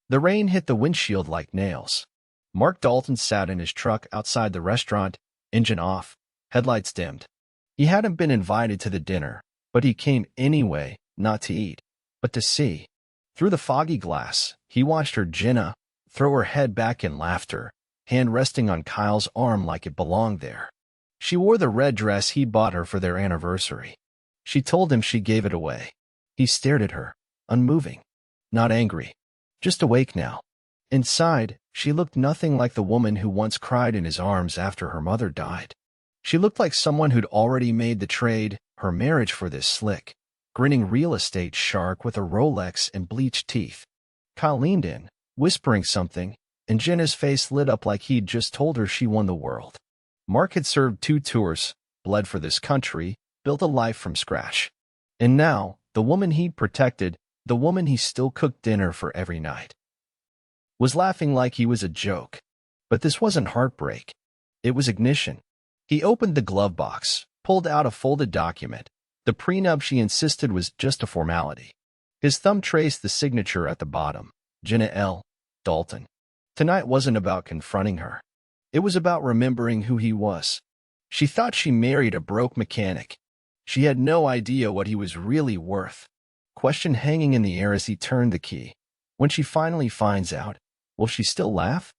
The rain hit the windshield like nails. Mark Dalton sat in his truck outside the restaurant, engine off, headlights dimmed. He hadn't been invited to the dinner, but he came anyway, not to eat, but to see. Through the foggy glass, he watched her, Jenna, throw her head back in laughter, hand resting on Kyle's arm like it belonged there. She wore the red dress he bought her for their anniversary. She told him she gave it away. He stared at her, unmoving, not angry, just awake now. Inside, she looked nothing like the woman who once cried in his arms after her mother died. She looked like someone who'd already made the trade, her marriage, for this slick, grinning real estate shark with a Rolex and bleached teeth. Kyle leaned in, whispering something, and Jenna's face lit up like he'd just told her she won the world. Mark had served 2 tours, bled for this country, built a life from scratch. And now, the woman he'd protected, the woman he still cooked dinner for every night, was laughing like he was a joke. But this wasn't heartbreak. It was ignition. He opened the glove box, pulled out a folded document. The prenup she insisted was just a formality. His thumb traced the signature at the bottom, Jenna L. Dalton. Tonight wasn't about confronting her. It was about remembering who he was. She thought she married a broke mechanic. She had no idea what he was really worth. Question hanging in the air as he turned the key. When she finally finds out, will she still laugh?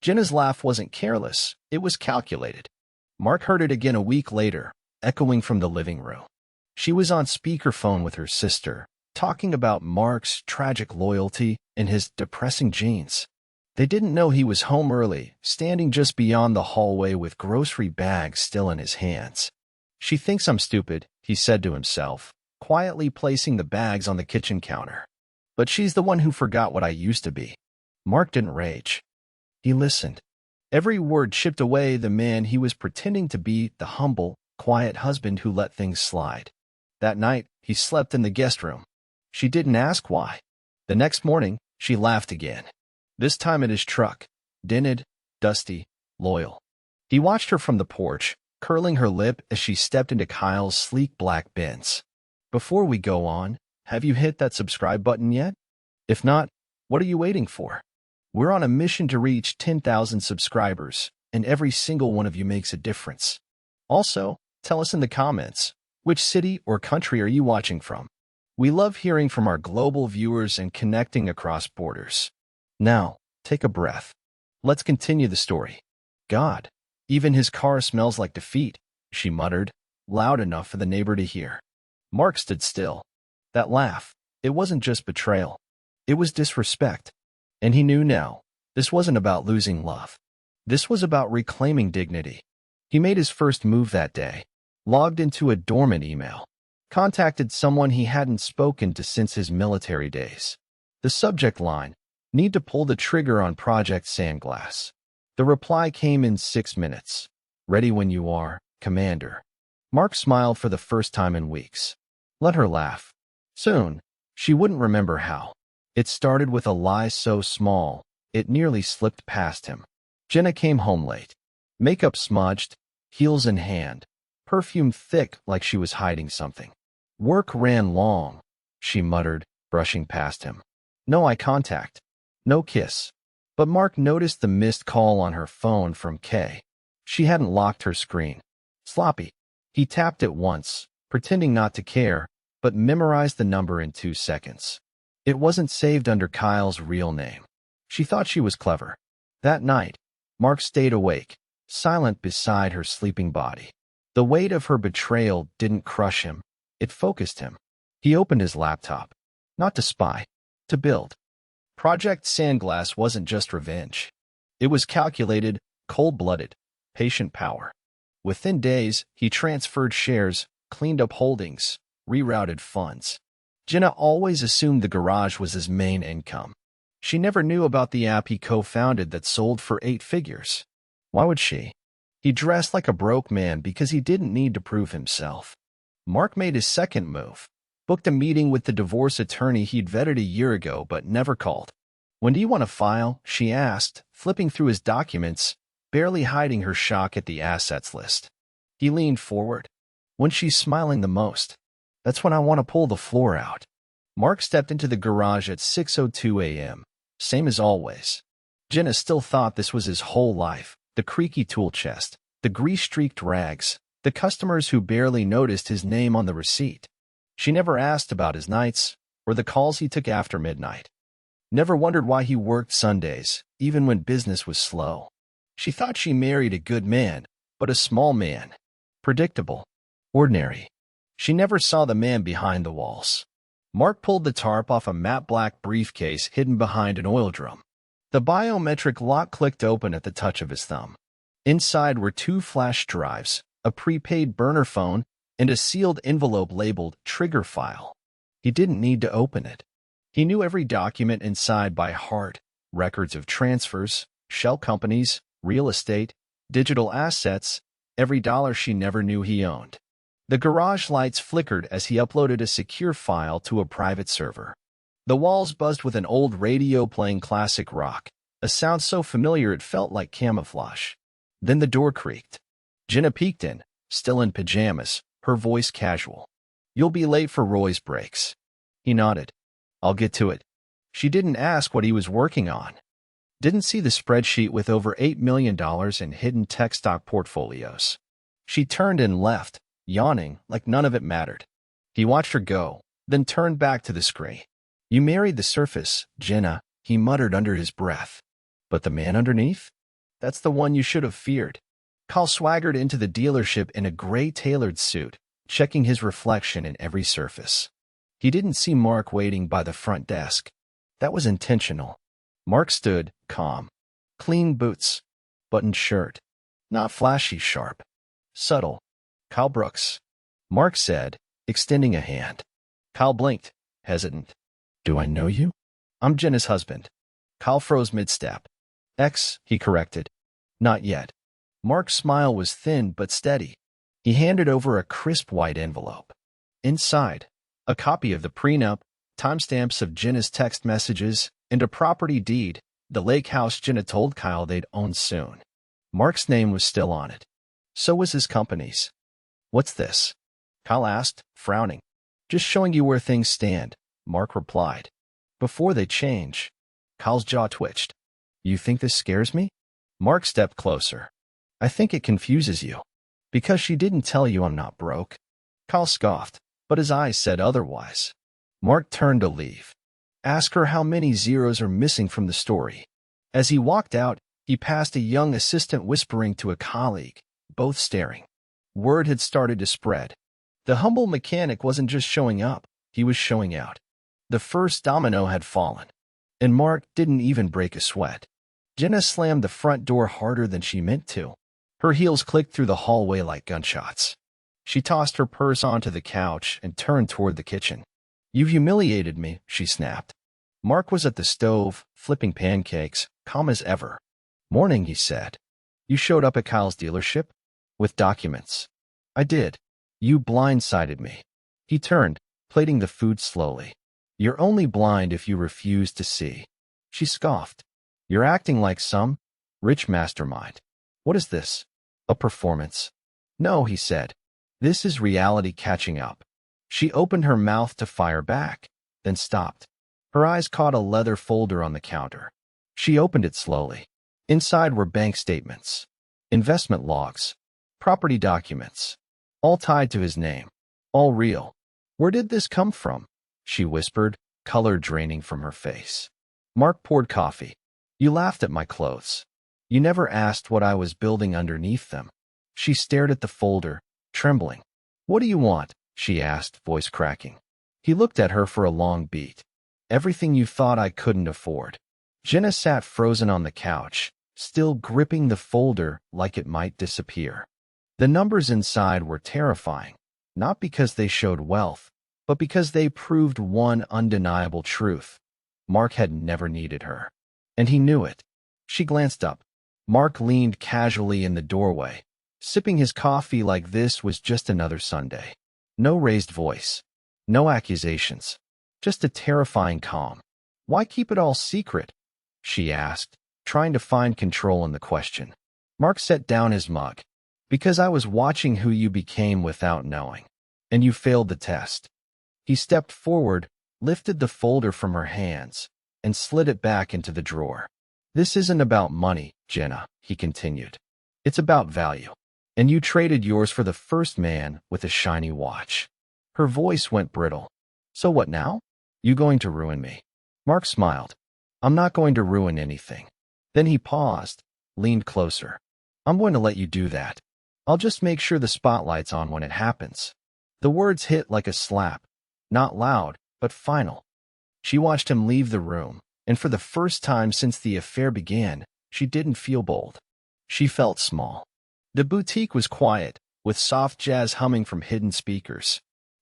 Jenna's laugh wasn't careless. It was calculated. Mark heard it again a week later, echoing from the living room. She was on speakerphone with her sister, talking about Mark's tragic loyalty and his depressing genes. They didn't know he was home early, standing just beyond the hallway with grocery bags still in his hands. She thinks I'm stupid, he said to himself, quietly placing the bags on the kitchen counter. But she's the one who forgot what I used to be. Mark didn't rage. He listened. Every word chipped away the man he was pretending to be, the humble, quiet husband who let things slide. That night, he slept in the guest room. She didn't ask why. The next morning, she laughed again. This time at his truck, dented, dusty, loyal. He watched her from the porch, curling her lip as she stepped into Kyle's sleek black Benz. Before we go on, have you hit that subscribe button yet? If not, what are you waiting for? We're on a mission to reach 10,000 subscribers, and every single one of you makes a difference. Also, tell us in the comments, which city or country are you watching from? We love hearing from our global viewers and connecting across borders. Now, take a breath. Let's continue the story. God, even his car smells like defeat, she muttered, loud enough for the neighbor to hear. Mark stood still. That laugh, it wasn't just betrayal. It was disrespect. And he knew now, this wasn't about losing love. This was about reclaiming dignity. He made his first move that day, logged into a dormant email, contacted someone he hadn't spoken to since his military days. The subject line, need to pull the trigger on Project Sandglass. The reply came in 6 minutes. Ready when you are, Commander. Mark smiled for the first time in weeks. Let her laugh. Soon, she wouldn't remember how. It started with a lie so small, it nearly slipped past him. Jenna came home late. Makeup smudged, heels in hand, perfume thick like she was hiding something. Work ran long, she muttered, brushing past him. No eye contact. No kiss. But Mark noticed the missed call on her phone from Kay. She hadn't locked her screen. Sloppy. He tapped it once, pretending not to care, but memorized the number in 2 seconds. It wasn't saved under Kyle's real name. She thought she was clever. That night, Mark stayed awake, silent beside her sleeping body. The weight of her betrayal didn't crush him. It focused him. He opened his laptop. Not to spy. To build. Project Sandglass wasn't just revenge. It was calculated, cold-blooded, patient power. Within days, he transferred shares, cleaned up holdings, rerouted funds. Jenna always assumed the garage was his main income. She never knew about the app he co-founded that sold for 8 figures. Why would she? He dressed like a broke man because he didn't need to prove himself. Mark made his second move. Booked a meeting with the divorce attorney he'd vetted a year ago but never called. When do you want to file? She asked, flipping through his documents, barely hiding her shock at the assets list. He leaned forward. When she's smiling the most. That's when I want to pull the floor out. Mark stepped into the garage at 6:02 a.m., Same as always. Jenna still thought this was his whole life. The creaky tool chest, the grease-streaked rags, the customers who barely noticed his name on the receipt. She never asked about his nights or the calls he took after midnight. Never wondered why he worked Sundays, even when business was slow. She thought she married a good man, but a small man. Predictable. Ordinary. She never saw the man behind the walls. Mark pulled the tarp off a matte black briefcase hidden behind an oil drum. The biometric lock clicked open at the touch of his thumb. Inside were 2 flash drives, a prepaid burner phone, and a sealed envelope labeled Trigger File. He didn't need to open it. He knew every document inside by heart: records of transfers, shell companies, real estate, digital assets, every dollar she never knew he owned. The garage lights flickered as he uploaded a secure file to a private server. The walls buzzed with an old radio playing classic rock, a sound so familiar it felt like camouflage. Then the door creaked. Jenna peeked in, still in pajamas, her voice casual. "You'll be late for Roy's breaks." He nodded. "I'll get to it." She didn't ask what he was working on. Didn't see the spreadsheet with over $8 million in hidden tech stock portfolios. She turned and left, yawning like none of it mattered. He watched her go, then turned back to the screen. "You married the surface, Jenna," he muttered under his breath. "But the man underneath? That's the one you should have feared." Carl swaggered into the dealership in a gray tailored suit, checking his reflection in every surface. He didn't see Mark waiting by the front desk. That was intentional. Mark stood, calm. Clean boots. Buttoned shirt. Not flashy sharp. Subtle. "Kyle Brooks," Mark said, extending a hand. Kyle blinked, hesitant. "Do I know you?" "I'm Jenna's husband." Kyle froze mid-step. He corrected. "Not yet." Mark's smile was thin but steady. He handed over a crisp white envelope. Inside, a copy of the prenup, timestamps of Jenna's text messages, and a property deed, the lake house Jenna told Kyle they'd own soon. Mark's name was still on it. So was his company's. "What's this?" Kyle asked, frowning. "Just showing you where things stand," Mark replied. "Before they change." Kyle's jaw twitched. "You think this scares me?" Mark stepped closer. "I think it confuses you. Because she didn't tell you I'm not broke." Kyle scoffed, but his eyes said otherwise. Mark turned to leave. Ask her how many zeros are missing from the story. As he walked out, he passed a young assistant whispering to a colleague, both staring. Word had started to spread. The humble mechanic wasn't just showing up, he was showing out. The first domino had fallen, and Mark didn't even break a sweat. Jenna slammed the front door harder than she meant to. Her heels clicked through the hallway like gunshots. She tossed her purse onto the couch and turned toward the kitchen. "You've humiliated me," she snapped. Mark was at the stove, flipping pancakes, calm as ever. "Morning," he said. "You showed up at Kyle's dealership?" "With documents." "I did. You blindsided me." He turned, plating the food slowly. "You're only blind if you refuse to see." She scoffed. "You're acting like some rich mastermind. What is this? A performance?" "No," he said. "This is reality catching up." She opened her mouth to fire back, then stopped. Her eyes caught a leather folder on the counter. She opened it slowly. Inside were bank statements, investment logs, property documents, all tied to his name, all real. "Where did this come from?" she whispered, color draining from her face. Mark poured coffee. "You laughed at my clothes. You never asked what I was building underneath them." She stared at the folder, trembling. "What do you want?" she asked, voice cracking. He looked at her for a long beat. "Everything you thought I couldn't afford." Jenna sat frozen on the couch, still gripping the folder like it might disappear. The numbers inside were terrifying, not because they showed wealth, but because they proved one undeniable truth. Mark had never needed her, and he knew it. She glanced up. Mark leaned casually in the doorway, sipping his coffee like this was just another Sunday. No raised voice, no accusations, just a terrifying calm. "Why keep it all secret?" she asked, trying to find control in the question. Mark set down his mug. "Because I was watching who you became without knowing, and you failed the test." He stepped forward, lifted the folder from her hands, and slid it back into the drawer. This isn't about money, Jenna, he continued. It's about value. And you traded yours for the first man with a shiny watch. Her voice went brittle. So what now? You going to ruin me? Mark smiled. I'm not going to ruin anything. Then he paused, leaned closer. I'm going to let you do that. I'll just make sure the spotlight's on when it happens. The words hit like a slap. Not loud, but final. She watched him leave the room, and for the first time since the affair began, she didn't feel bold. She felt small. The boutique was quiet, with soft jazz humming from hidden speakers.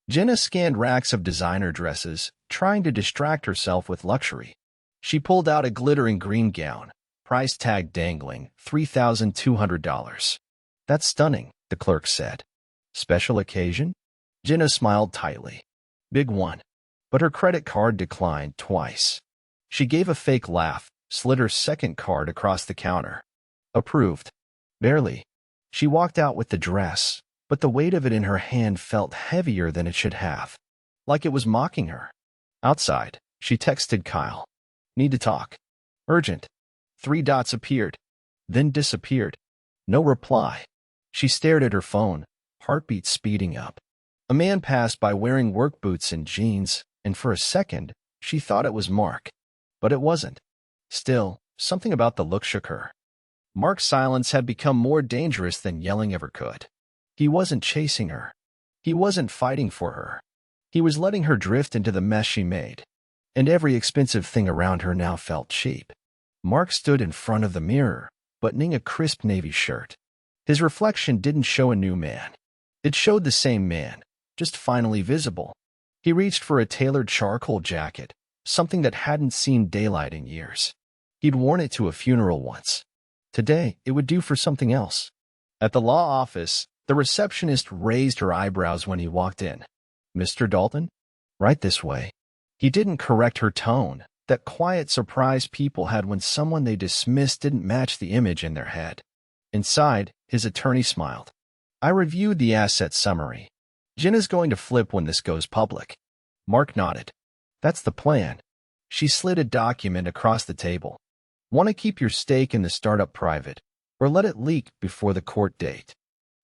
Jenna scanned racks of designer dresses, trying to distract herself with luxury. She pulled out a glittering green gown, price tag dangling, $3,200. That's stunning, the clerk said. Special occasion? Jenna smiled tightly. Big one. But her credit card declined twice. She gave a fake laugh, slid her second card across the counter. Approved. Barely. She walked out with the dress, but the weight of it in her hand felt heavier than it should have. Like it was mocking her. Outside, she texted Kyle. Need to talk. Urgent. 3 dots appeared, then disappeared. No reply. She stared at her phone, heartbeat speeding up. A man passed by wearing work boots and jeans, and for a second, she thought it was Mark. But it wasn't. Still, something about the look shook her. Mark's silence had become more dangerous than yelling ever could. He wasn't chasing her. He wasn't fighting for her. He was letting her drift into the mess she made. And every expensive thing around her now felt cheap. Mark stood in front of the mirror, buttoning a crisp navy shirt. His reflection didn't show a new man. It showed the same man, just finally visible. He reached for a tailored charcoal jacket, something that hadn't seen daylight in years. He'd worn it to a funeral once. Today, it would do for something else. At the law office, the receptionist raised her eyebrows when he walked in. Mr. Dalton? Right this way. He didn't correct her tone, that quiet surprise people had when someone they dismissed didn't match the image in their head. Inside, his attorney smiled. I reviewed the asset summary. Jenna's going to flip when this goes public. Mark nodded. That's the plan. She slid a document across the table. Want to keep your stake in the startup private, or let it leak before the court date?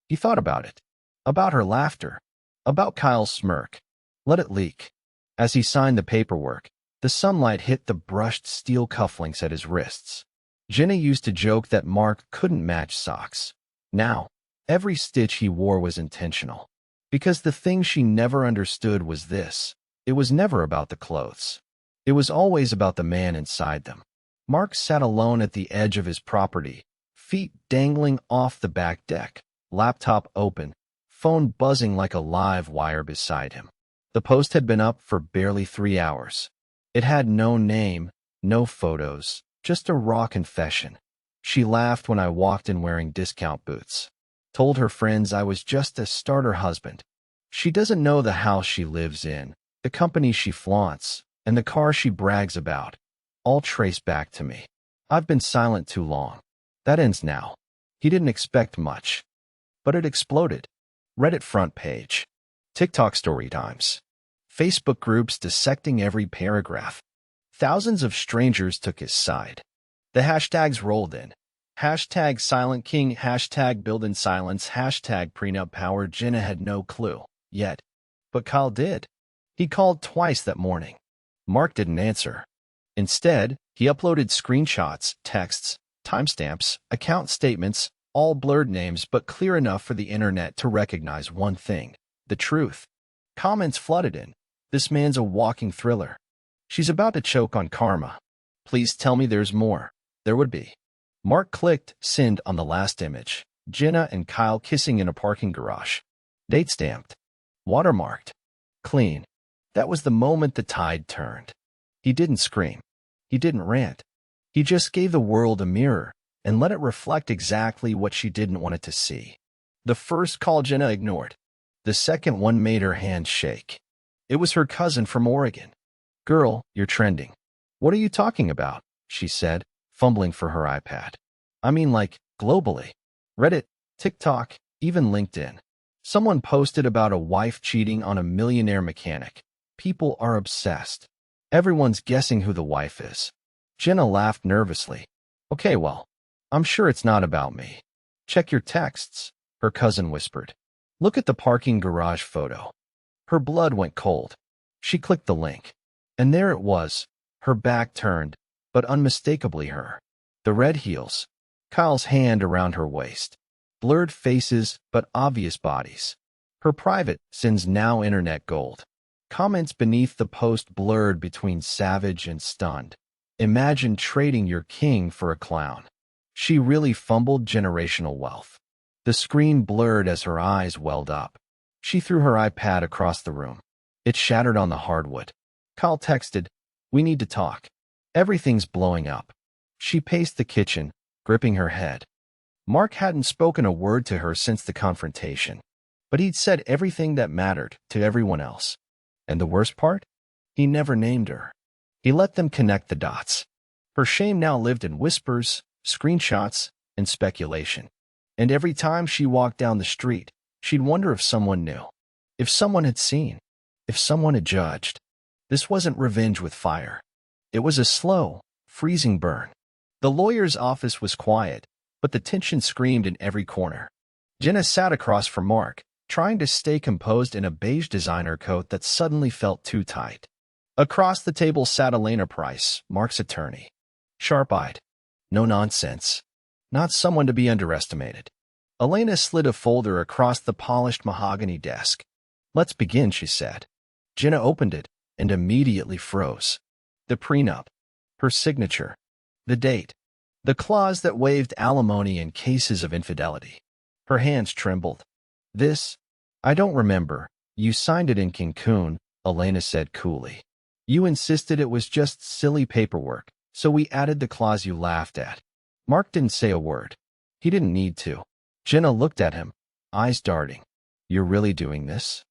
He thought about it. About her laughter. About Kyle's smirk. Let it leak. As he signed the paperwork, the sunlight hit the brushed steel cufflinks at his wrists. Jenna used to joke that Mark couldn't match socks. Now, every stitch he wore was intentional. Because the thing she never understood was this. It was never about the clothes. It was always about the man inside them. Mark sat alone at the edge of his property, feet dangling off the back deck, laptop open, phone buzzing like a live wire beside him. The post had been up for barely 3 hours. It had no name, no photos, just a raw confession. She laughed when I walked in wearing discount boots. Told her friends I was just a starter husband. She doesn't know the house she lives in, the company she flaunts, and the car she brags about. All traced back to me. I've been silent too long. That ends now. He didn't expect much. But it exploded. Reddit front page. TikTok story times. Facebook groups dissecting every paragraph. Thousands of strangers took his side. The hashtags rolled in. Hashtag Silent King, hashtag Build in Silence, hashtag Prenup Power. Jenna had no clue, yet. But Kyle did. He called twice that morning. Mark didn't answer. Instead, he uploaded screenshots, texts, timestamps, account statements, all blurred names but clear enough for the internet to recognize one thing, the truth. Comments flooded in. This man's a walking thriller. She's about to choke on karma. Please tell me there's more. There would be. Mark clicked send on the last image. Jenna and Kyle kissing in a parking garage. Date stamped. Watermarked. Clean. That was the moment the tide turned. He didn't scream. He didn't rant. He just gave the world a mirror and let it reflect exactly what she didn't want it to see. The first call Jenna ignored. The second one made her hand shake. It was her cousin from Oregon. Girl, you're trending. What are you talking about? She said, fumbling for her iPad. I mean, like, globally. Reddit, TikTok, even LinkedIn. Someone posted about a wife cheating on a millionaire mechanic. People are obsessed. Everyone's guessing who the wife is. Jenna laughed nervously. Okay, well, I'm sure it's not about me. Check your texts, her cousin whispered. Look at the parking garage photo. Her blood went cold. She clicked the link. And there it was, her back turned, but unmistakably her. The red heels, Kyle's hand around her waist. Blurred faces, but obvious bodies. Her private sins now internet gold. Comments beneath the post blurred between savage and stunned. Imagine trading your king for a clown. She really fumbled generational wealth. The screen blurred as her eyes welled up. She threw her iPad across the room. It shattered on the hardwood. Kyle texted, "We need to talk. Everything's blowing up." She paced the kitchen, gripping her head. Mark hadn't spoken a word to her since the confrontation, but he'd said everything that mattered to everyone else. And the worst part? He never named her. He let them connect the dots. Her shame now lived in whispers, screenshots, and speculation. And every time she walked down the street, she'd wonder if someone knew, if someone had seen, if someone had judged. This wasn't revenge with fire. It was a slow, freezing burn. The lawyer's office was quiet, but the tension screamed in every corner. Jenna sat across from Mark, trying to stay composed in a beige designer coat that suddenly felt too tight. Across the table sat Elena Price, Mark's attorney. Sharp-eyed. No nonsense. Not someone to be underestimated. Elena slid a folder across the polished mahogany desk. "Let's begin," she said. Jenna opened it and immediately froze. The prenup. Her signature. The date. The clause that waived alimony in cases of infidelity. Her hands trembled. "This? I don't remember. You signed it in Cancun," Elena said coolly. "You insisted it was just silly paperwork, so we added the clause you laughed at." Mark didn't say a word. He didn't need to. Jenna looked at him, eyes darting. "You're really doing this?"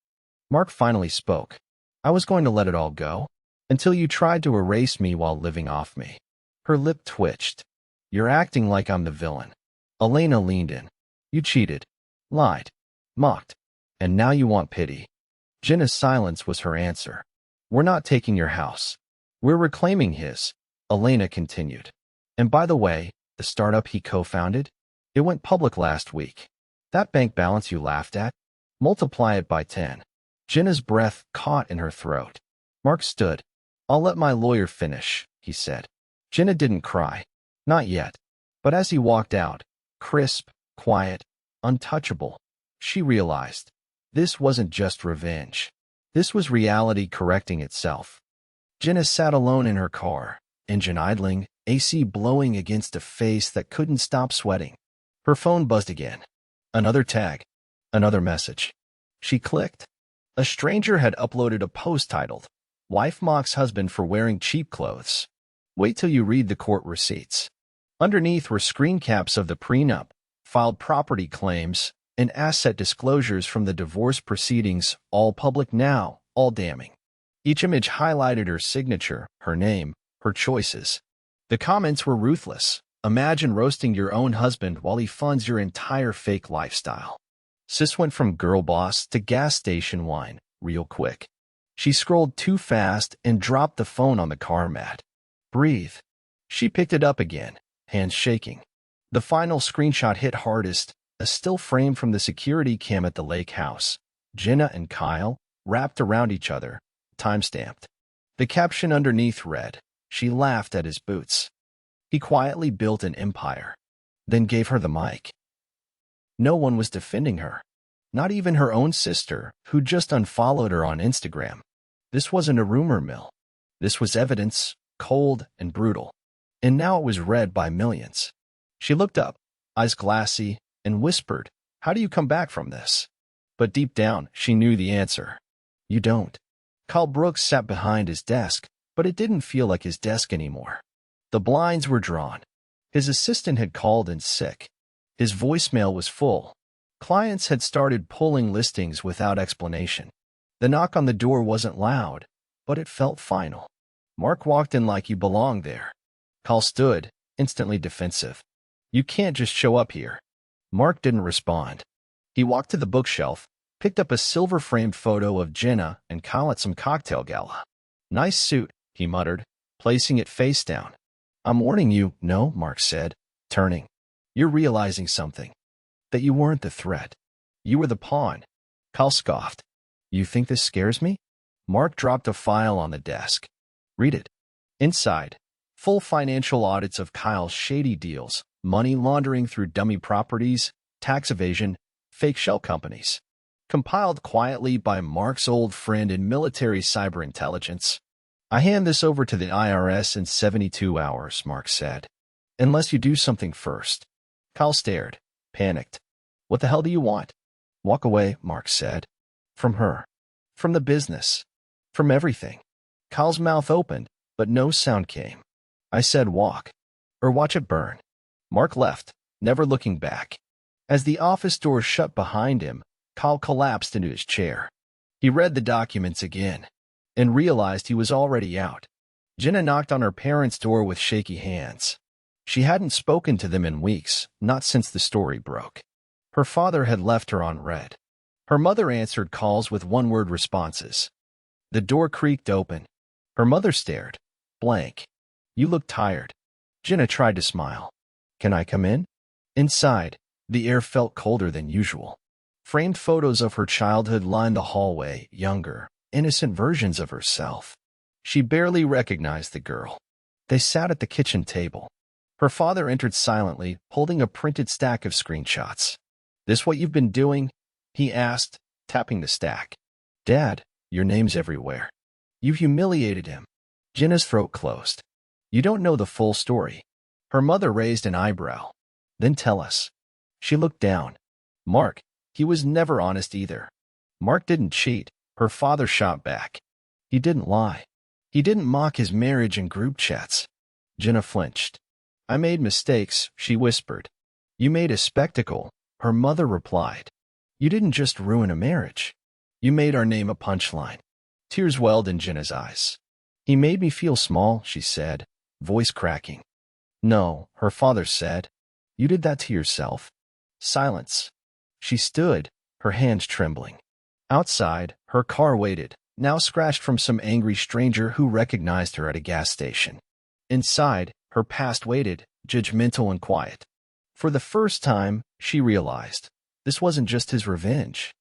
Mark finally spoke. "I was going to let it all go, until you tried to erase me while living off me." Her lip twitched. "You're acting like I'm the villain." Elena leaned in. "You cheated, lied, mocked, and now you want pity." Jenna's silence was her answer. "We're not taking your house. We're reclaiming his," Elena continued. "And by the way, the startup he co-founded? It went public last week. That bank balance you laughed at? Multiply it by 10. Jenna's breath caught in her throat. Mark stood. "I'll let my lawyer finish," he said. Jenna didn't cry. Not yet. But as he walked out, crisp, quiet, untouchable, she realized this wasn't just revenge. This was reality correcting itself. Jenna sat alone in her car, engine idling, AC blowing against a face that couldn't stop sweating. Her phone buzzed again. Another tag. Another message. She clicked. A stranger had uploaded a post titled, "Wife mocks husband for wearing cheap clothes. Wait till you read the court receipts." Underneath were screen caps of the prenup, filed property claims, and asset disclosures from the divorce proceedings, all public now, all damning. Each image highlighted her signature, her name, her choices. The comments were ruthless. "Imagine roasting your own husband while he funds your entire fake lifestyle." Sis went from girl boss to gas station wine, real quick. She scrolled too fast and dropped the phone on the car mat. "Breathe." She picked it up again, hands shaking. The final screenshot hit hardest, a still frame from the security cam at the lake house. Jenna and Kyle, wrapped around each other, time-stamped. The caption underneath read, "She laughed at his boots. He quietly built an empire." Then gave her the mic. No one was defending her. Not even her own sister, who just unfollowed her on Instagram. This wasn't a rumor mill. This was evidence, cold and brutal. And now it was read by millions. She looked up, eyes glassy, and whispered, "How do you come back from this?" But deep down, she knew the answer. "You don't." Carl Brooks sat behind his desk, but it didn't feel like his desk anymore. The blinds were drawn. His assistant had called in sick. His voicemail was full. Clients had started pulling listings without explanation. The knock on the door wasn't loud, but it felt final. Mark walked in like he belonged there. Carl stood, instantly defensive. "You can't just show up here." Mark didn't respond. He walked to the bookshelf, picked up a silver-framed photo of Jenna and Kyle at some cocktail gala. "Nice suit," he muttered, placing it face down. I'm warning you, no, Mark said, turning. You're realizing something. That you weren't the threat. You were the pawn. Kyle scoffed. You think this scares me? Mark dropped a file on the desk. Read it. Inside, full financial audits of Kyle's shady deals, money laundering through dummy properties, tax evasion, fake shell companies. Compiled quietly by Mark's old friend in military cyber intelligence. I hand this over to the IRS in 72 hours, Mark said. Unless you do something first. Kyle stared, panicked. What the hell do you want? Walk away, Mark said. From her. From the business. From everything. Kyle's mouth opened, but no sound came. I said walk. Or watch it burn. Mark left, never looking back. As the office door shut behind him, Kyle collapsed into his chair. He read the documents again, and realized he was already out. Jenna knocked on her parents' door with shaky hands. She hadn't spoken to them in weeks, not since the story broke. Her father had left her on red. Her mother answered calls with one-word responses. The door creaked open. Her mother stared, blank. You look tired. Jenna tried to smile. Can I come in? Inside, the air felt colder than usual. Framed photos of her childhood lined the hallway, younger, innocent versions of herself. She barely recognized the girl. They sat at the kitchen table. Her father entered silently, holding a printed stack of screenshots. This what you've been doing? He asked, tapping the stack. Dad, your name's everywhere. You humiliated him. Jenna's throat closed. You don't know the full story. Her mother raised an eyebrow. Then tell us. She looked down. Mark, he was never honest either. Mark didn't cheat, her father shot back. He didn't lie. He didn't mock his marriage in group chats. Jenna flinched. I made mistakes, she whispered. You made a spectacle, her mother replied. You didn't just ruin a marriage. You made our name a punchline. Tears welled in Jenna's eyes. He made me feel small, she said, voice cracking. No, her father said. You did that to yourself. Silence. She stood, her hands trembling. Outside, her car waited, now scratched from some angry stranger who recognized her at a gas station. Inside, her past waited, judgmental and quiet. For the first time, she realized, this wasn't just his revenge.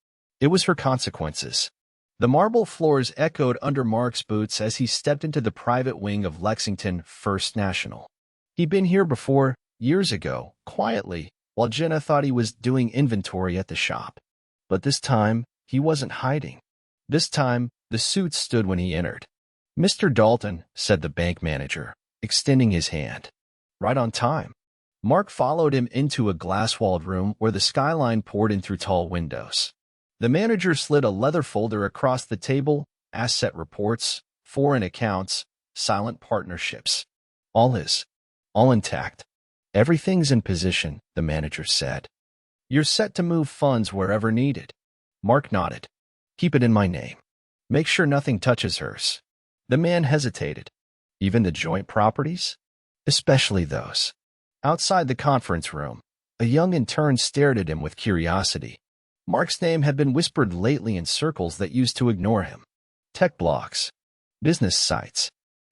It was her consequences. The marble floors echoed under Mark's boots as he stepped into the private wing of Lexington First National. He'd been here before, years ago, quietly, while Jenna thought he was doing inventory at the shop. But this time, he wasn't hiding. This time, the suit stood when he entered. Mr. Dalton, said the bank manager, extending his hand. Right on time. Mark followed him into a glass-walled room where the skyline poured in through tall windows. The manager slid a leather folder across the table, asset reports, foreign accounts, silent partnerships. All intact. Everything's in position, the manager said. You're set to move funds wherever needed. Mark nodded. Keep it in my name. Make sure nothing touches hers. The man hesitated. Even the joint properties? Especially those. Outside the conference room, a young intern stared at him with curiosity. Mark's name had been whispered lately in circles that used to ignore him. Tech blogs. Business sites.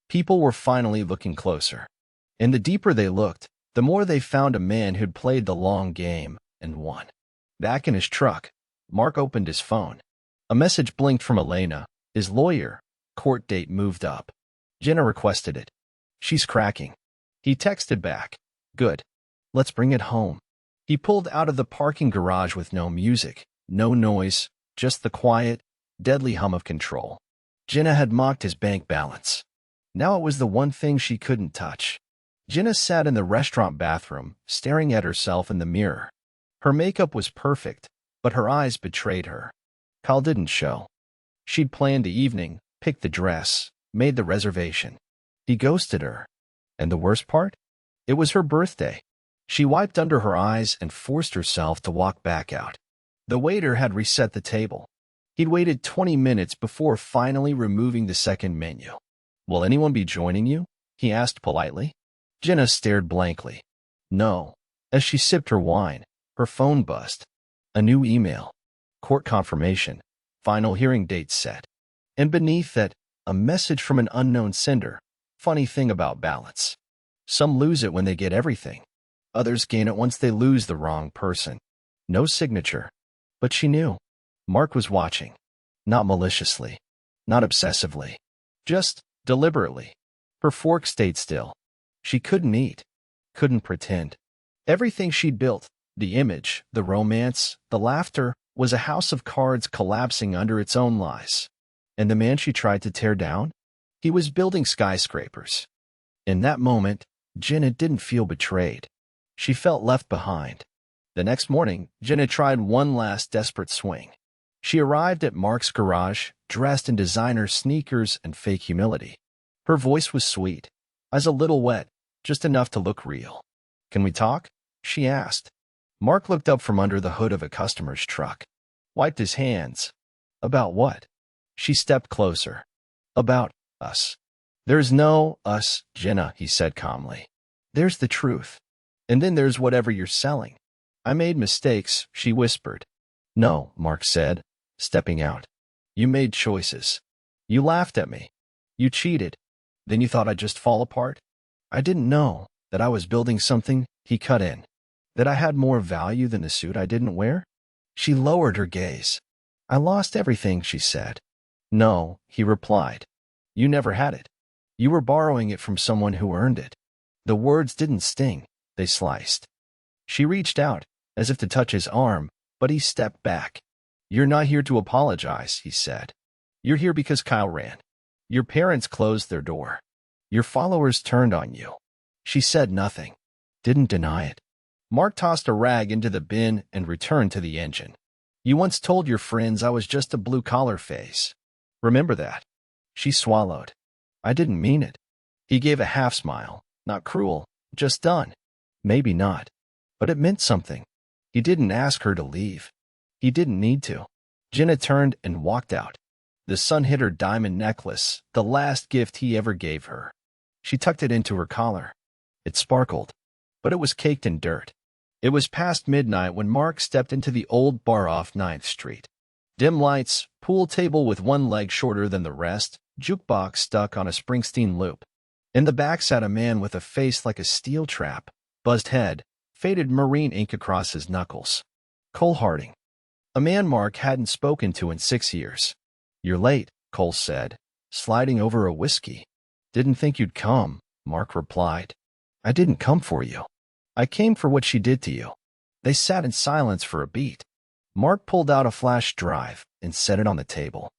People were finally looking closer. And the deeper they looked, the more they found a man who'd played the long game and won. Back in his truck, Mark opened his phone. A message blinked from Elena, his lawyer. Court date moved up. Jenna requested it. She's cracking. He texted back. Good. Let's bring it home. He pulled out of the parking garage with no music, no noise, just the quiet, deadly hum of control. Jenna had mocked his bank balance. Now it was the one thing she couldn't touch. Jenna sat in the restaurant bathroom, staring at herself in the mirror. Her makeup was perfect, but her eyes betrayed her. Kyle didn't show. She'd planned the evening, picked the dress, made the reservation. He ghosted her. And the worst part? It was her birthday. She wiped under her eyes and forced herself to walk back out. The waiter had reset the table. He'd waited 20 minutes before finally removing the second menu. Will anyone be joining you? He asked politely. Jenna stared blankly. No. As she sipped her wine, her phone buzzed. A new email. Court confirmation. Final hearing date set. And beneath that, A message from an unknown sender. Funny thing about balance. Some lose it when they get everything. Others gain it once they lose the wrong person. No signature. But she knew. Mark was watching. Not maliciously. Not obsessively. Just deliberately. Her fork stayed still. She couldn't eat. Couldn't pretend. Everything she'd built, the image, the romance, the laughter, was a house of cards collapsing under its own lies. And the man she tried to tear down? He was building skyscrapers. In that moment, Jenna didn't feel betrayed. She felt left behind. The next morning, Jenna tried one last desperate swing. She arrived at Mark's garage, dressed in designer sneakers and fake humility. Her voice was sweet, eyes a little wet, just enough to look real. "Can we talk?" she asked. Mark looked up from under the hood of a customer's truck. Wiped his hands. "About what?" She stepped closer. "About us." "There's no us, Jenna," he said calmly. "There's the truth. And then there's whatever you're selling." "I made mistakes," she whispered. "No," Mark said, stepping out. "You made choices. You laughed at me. You cheated. Then you thought I'd just fall apart? I didn't know that I was building something," he cut in. "That I had more value than the suit I didn't wear?" She lowered her gaze. "I lost everything," she said. "No," he replied. "You never had it. You were borrowing it from someone who earned it." The words didn't sting. They sliced. She reached out, as if to touch his arm, but he stepped back. "You're not here to apologize," he said. "You're here because Kyle ran. Your parents closed their door. Your followers turned on you." She said nothing. Didn't deny it. Mark tossed a rag into the bin and returned to the engine. "You once told your friends I was just a blue-collar face. Remember that?" She swallowed. "I didn't mean it." He gave a half smile. Not cruel, just done. Maybe not. But it meant something. He didn't ask her to leave. He didn't need to. Jenna turned and walked out. The sun hit her diamond necklace, the last gift he ever gave her. She tucked it into her collar. It sparkled, but it was caked in dirt. It was past midnight when Mark stepped into the old bar off 9th Street. Dim lights, pool table with one leg shorter than the rest, jukebox stuck on a Springsteen loop. In the back sat a man with a face like a steel trap, buzzed head, faded marine ink across his knuckles. Cole Harding. A man Mark hadn't spoken to in 6 years. "You're late," Cole said, sliding over a whiskey. "Didn't think you'd come," Mark replied. "I didn't come for you. I came for what she did to you." They sat in silence for a beat. Mark pulled out a flash drive and set it on the table.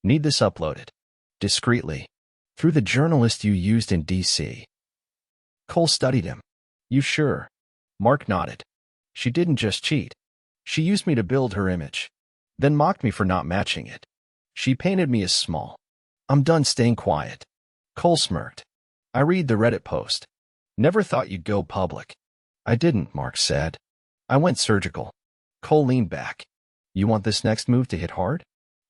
"Need this uploaded." Discreetly. "Through the journalist you used in D.C. Cole studied him. "You sure?" Mark nodded. "She didn't just cheat. She used me to build her image, then mocked me for not matching it. She painted me as small. I'm done staying quiet." Cole smirked. "I read the Reddit post. Never thought you'd go public." "I didn't," Mark said. "I went surgical." Cole leaned back. "You want this next move to hit hard?"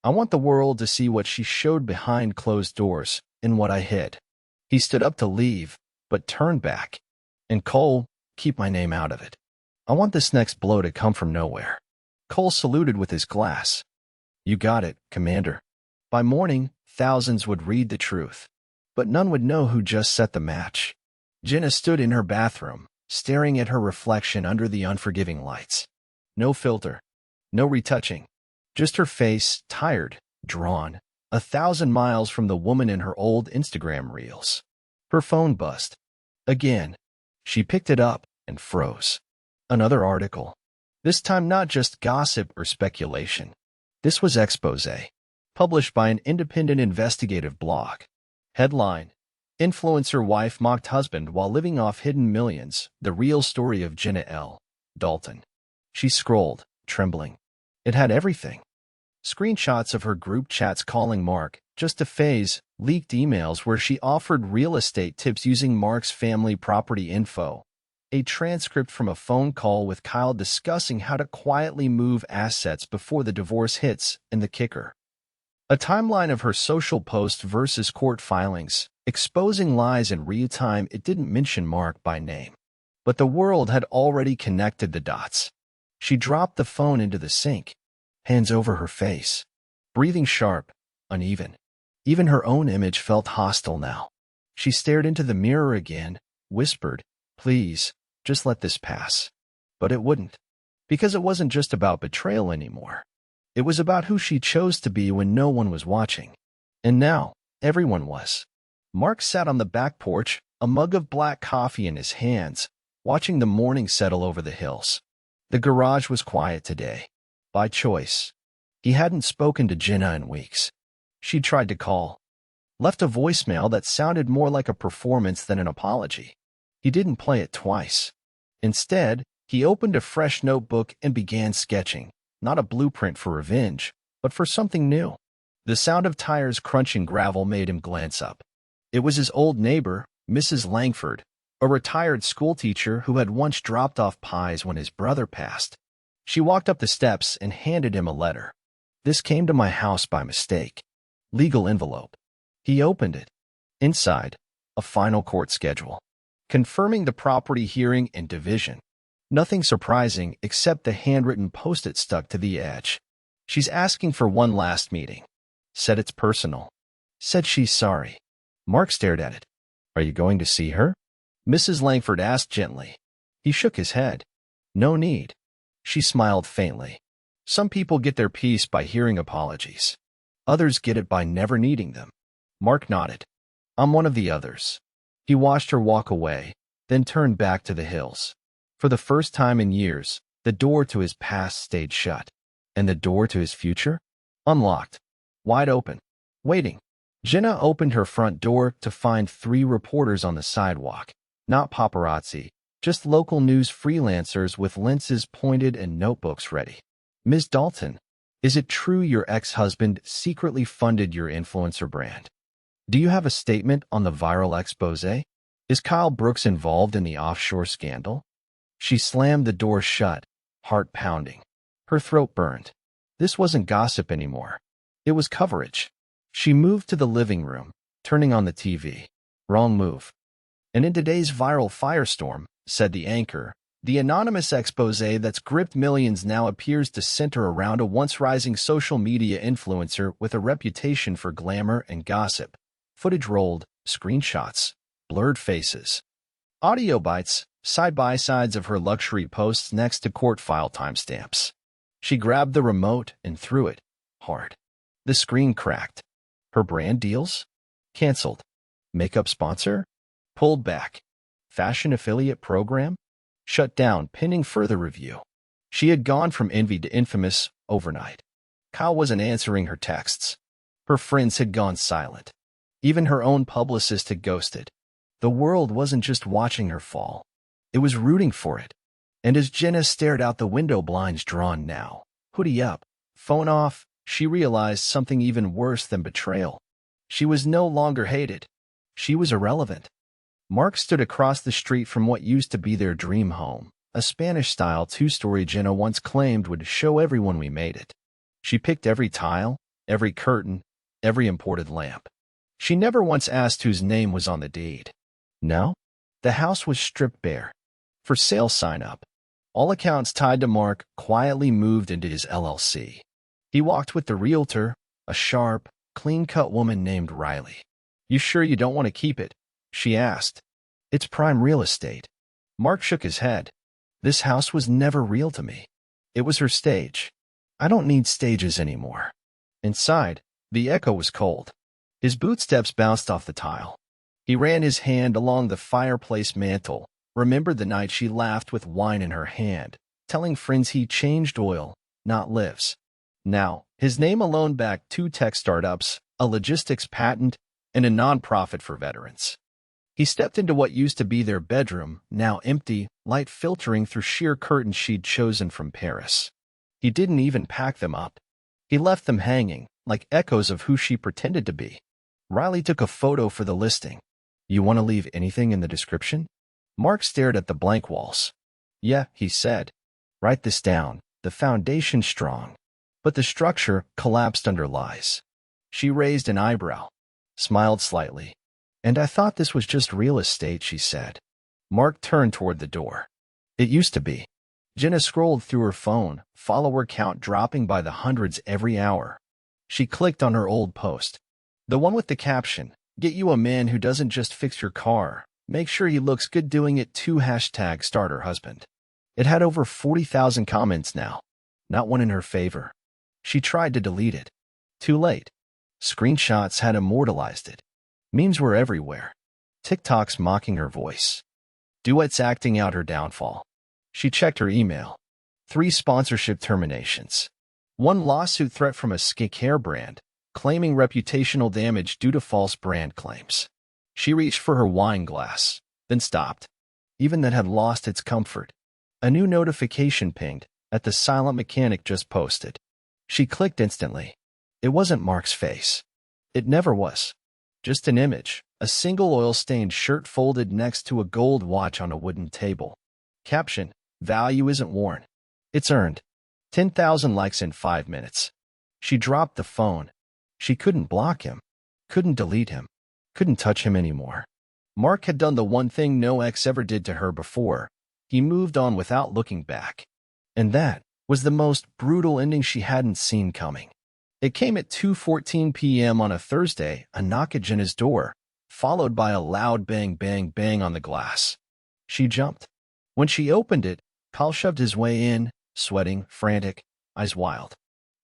"I want the world to see what she showed behind closed doors and what I hid." He stood up to leave, but turned back. "And Cole, keep my name out of it. I want this next blow to come from nowhere." Cole saluted with his glass. "You got it, Commander." By morning, thousands would read the truth, but none would know who just set the match. Jenna stood in her bathroom, staring at her reflection under the unforgiving lights. No filter, no retouching, just her face, tired, drawn, 1,000 miles from the woman in her old Instagram reels. Her phone buzzed. Again. She picked it up and froze. Another article. This time not just gossip or speculation. This was expose, published by an independent investigative blog. Headline: Influencer wife mocked husband while living off hidden millions. The real story of Jenna L. Dalton. She scrolled, trembling. It had everything. Screenshots of her group chats calling Mark, just a phase, leaked emails where she offered real estate tips using Mark's family property info, a transcript from a phone call with Kyle discussing how to quietly move assets before the divorce hits, and the kicker: a timeline of her social posts versus court filings, exposing lies in real time. It didn't mention Mark by name, but the world had already connected the dots. She dropped the phone into the sink, hands over her face, breathing sharp, uneven. Even her own image felt hostile now. She stared into the mirror again, whispered, "Please, just let this pass." But it wouldn't. Because it wasn't just about betrayal anymore. It was about who she chose to be when no one was watching. And now, everyone was. Mark sat on the back porch, a mug of black coffee in his hands, watching the morning settle over the hills. The garage was quiet today. By choice. He hadn't spoken to Jenna in weeks. She tried to call. Left a voicemail that sounded more like a performance than an apology. He didn't play it twice. Instead, he opened a fresh notebook and began sketching, not a blueprint for revenge, but for something new. The sound of tires crunching gravel made him glance up. It was his old neighbor, Mrs. Langford, a retired schoolteacher who had once dropped off pies when his brother passed. She walked up the steps and handed him a letter. "This came to my house by mistake." Legal envelope. He opened it. Inside, a final court schedule, confirming the property hearing and division. Nothing surprising except the handwritten post-it stuck to the edge. "She's asking for one last meeting." Said it's personal. Said she's sorry. Mark stared at it. "Are you going to see her?" Mrs. Langford asked gently. He shook his head. "No need." She smiled faintly. "Some people get their peace by hearing apologies. Others get it by never needing them." Mark nodded. "I'm one of the others." He watched her walk away, then turned back to the hills. For the first time in years, the door to his past stayed shut. And the door to his future? Unlocked. Wide open. Waiting. Jenna opened her front door to find 3 reporters on the sidewalk. Not paparazzi, just local news freelancers with lenses pointed and notebooks ready. "Ms. Dalton, is it true your ex-husband secretly funded your influencer brand? Do you have a statement on the viral expose? Is Kyle Brooks involved in the offshore scandal?" She slammed the door shut, heart pounding. Her throat burned. This wasn't gossip anymore. It was coverage. She moved to the living room, turning on the TV. Wrong move. "And in today's viral firestorm," said the anchor, "the anonymous expose that's gripped millions now appears to center around a once-rising social media influencer with a reputation for glamour and gossip. Footage rolled, screenshots, blurred faces. Audio bites, side-by-sides of her luxury posts next to court file timestamps." She grabbed the remote and threw it, hard. The screen cracked. Her brand deals? Cancelled. Makeup sponsor? Pulled back. Fashion affiliate program? Shut down, pending further review. She had gone from envy to infamous overnight. Kyle wasn't answering her texts. Her friends had gone silent. Even her own publicist had ghosted. The world wasn't just watching her fall. It was rooting for it. And as Jenna stared out the window, blinds drawn now, hoodie up, phone off, she realized something even worse than betrayal. She was no longer hated. She was irrelevant. Mark stood across the street from what used to be their dream home, a Spanish-style 2-story Jenna once claimed would show everyone we made it. She picked every tile, every curtain, every imported lamp. She never once asked whose name was on the deed. No? The house was stripped bare. For sale sign up. All accounts tied to Mark quietly moved into his LLC. He walked with the realtor, a sharp, clean-cut woman named Riley. "You sure you don't want to keep it?" she asked. "It's prime real estate." Mark shook his head. "This house was never real to me. It was her stage. I don't need stages anymore." Inside, the echo was cold. His bootsteps bounced off the tile. He ran his hand along the fireplace mantel, remembered the night she laughed with wine in her hand, telling friends he changed oil, not lives. Now, his name alone backed 2 tech startups, a logistics patent, and a nonprofit for veterans. He stepped into what used to be their bedroom, now empty, light filtering through sheer curtains she'd chosen from Paris. He didn't even pack them up. He left them hanging, like echoes of who she pretended to be. Riley took a photo for the listing. "You want to leave anything in the description?" Mark stared at the blank walls. "Yeah," he said. "Write this down. The foundation's strong. But the structure collapsed under lies." She raised an eyebrow, smiled slightly. "And I thought this was just real estate," she said. Mark turned toward the door. "It used to be." Jenna scrolled through her phone, follower count dropping by the hundreds every hour. She clicked on her old post. The one with the caption, "Get you a man who doesn't just fix your car. Make sure he looks good doing it too #starter husband." It had over 40,000 comments now. Not one in her favor. She tried to delete it. Too late. Screenshots had immortalized it. Memes were everywhere. TikToks mocking her voice. Duets acting out her downfall. She checked her email. 3 sponsorship terminations. 1 lawsuit threat from a skincare brand, claiming reputational damage due to false brand claims. She reached for her wine glass, then stopped. Even that had lost its comfort. A new notification pinged that the silent mechanic just posted. She clicked instantly. It wasn't Mark's face. It never was. Just an image, a single oil-stained shirt folded next to a gold watch on a wooden table. Caption, "Value isn't worn. It's earned." 10,000 likes in 5 minutes. She dropped the phone. She couldn't block him, couldn't delete him, couldn't touch him anymore. Mark had done the one thing no ex ever did to her before. He moved on without looking back. And that was the most brutal ending she hadn't seen coming. It came at 2:14 p.m. on a Thursday, a knock at Jenna's door, followed by a loud bang, bang, bang on the glass. She jumped. When she opened it, Kyle shoved his way in, sweating, frantic, eyes wild.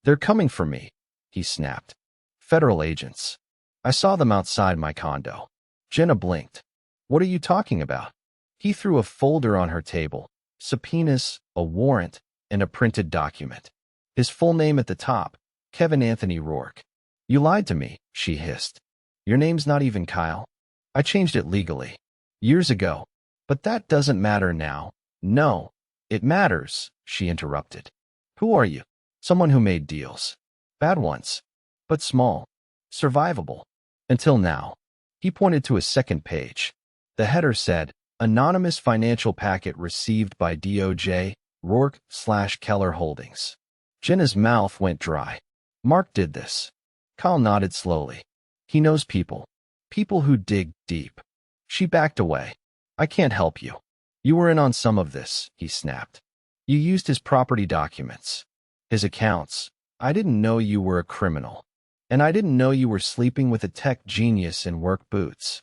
"They're coming for me," he snapped. "Federal agents. I saw them outside my condo." Jenna blinked. "What are you talking about?" He threw a folder on her table, subpoenas, a warrant, and a printed document. His full name at the top, Kevin Anthony Rourke. "You lied to me," she hissed. "Your name's not even Kyle. I changed it legally. Years ago. But that doesn't matter now." "No, it matters," she interrupted. "Who are you?" "Someone who made deals. Bad ones. But small. Survivable. Until now." He pointed to a second page. The header said, "Anonymous financial packet received by DOJ, Rourke/Keller Holdings." Jenna's mouth went dry. Mark did this. Kyle nodded slowly. "He knows people. People who dig deep." She backed away. "I can't help you. You were in on some of this," he snapped. "You used his property documents. His accounts. I didn't know you were a criminal. And I didn't know you were sleeping with a tech genius in work boots."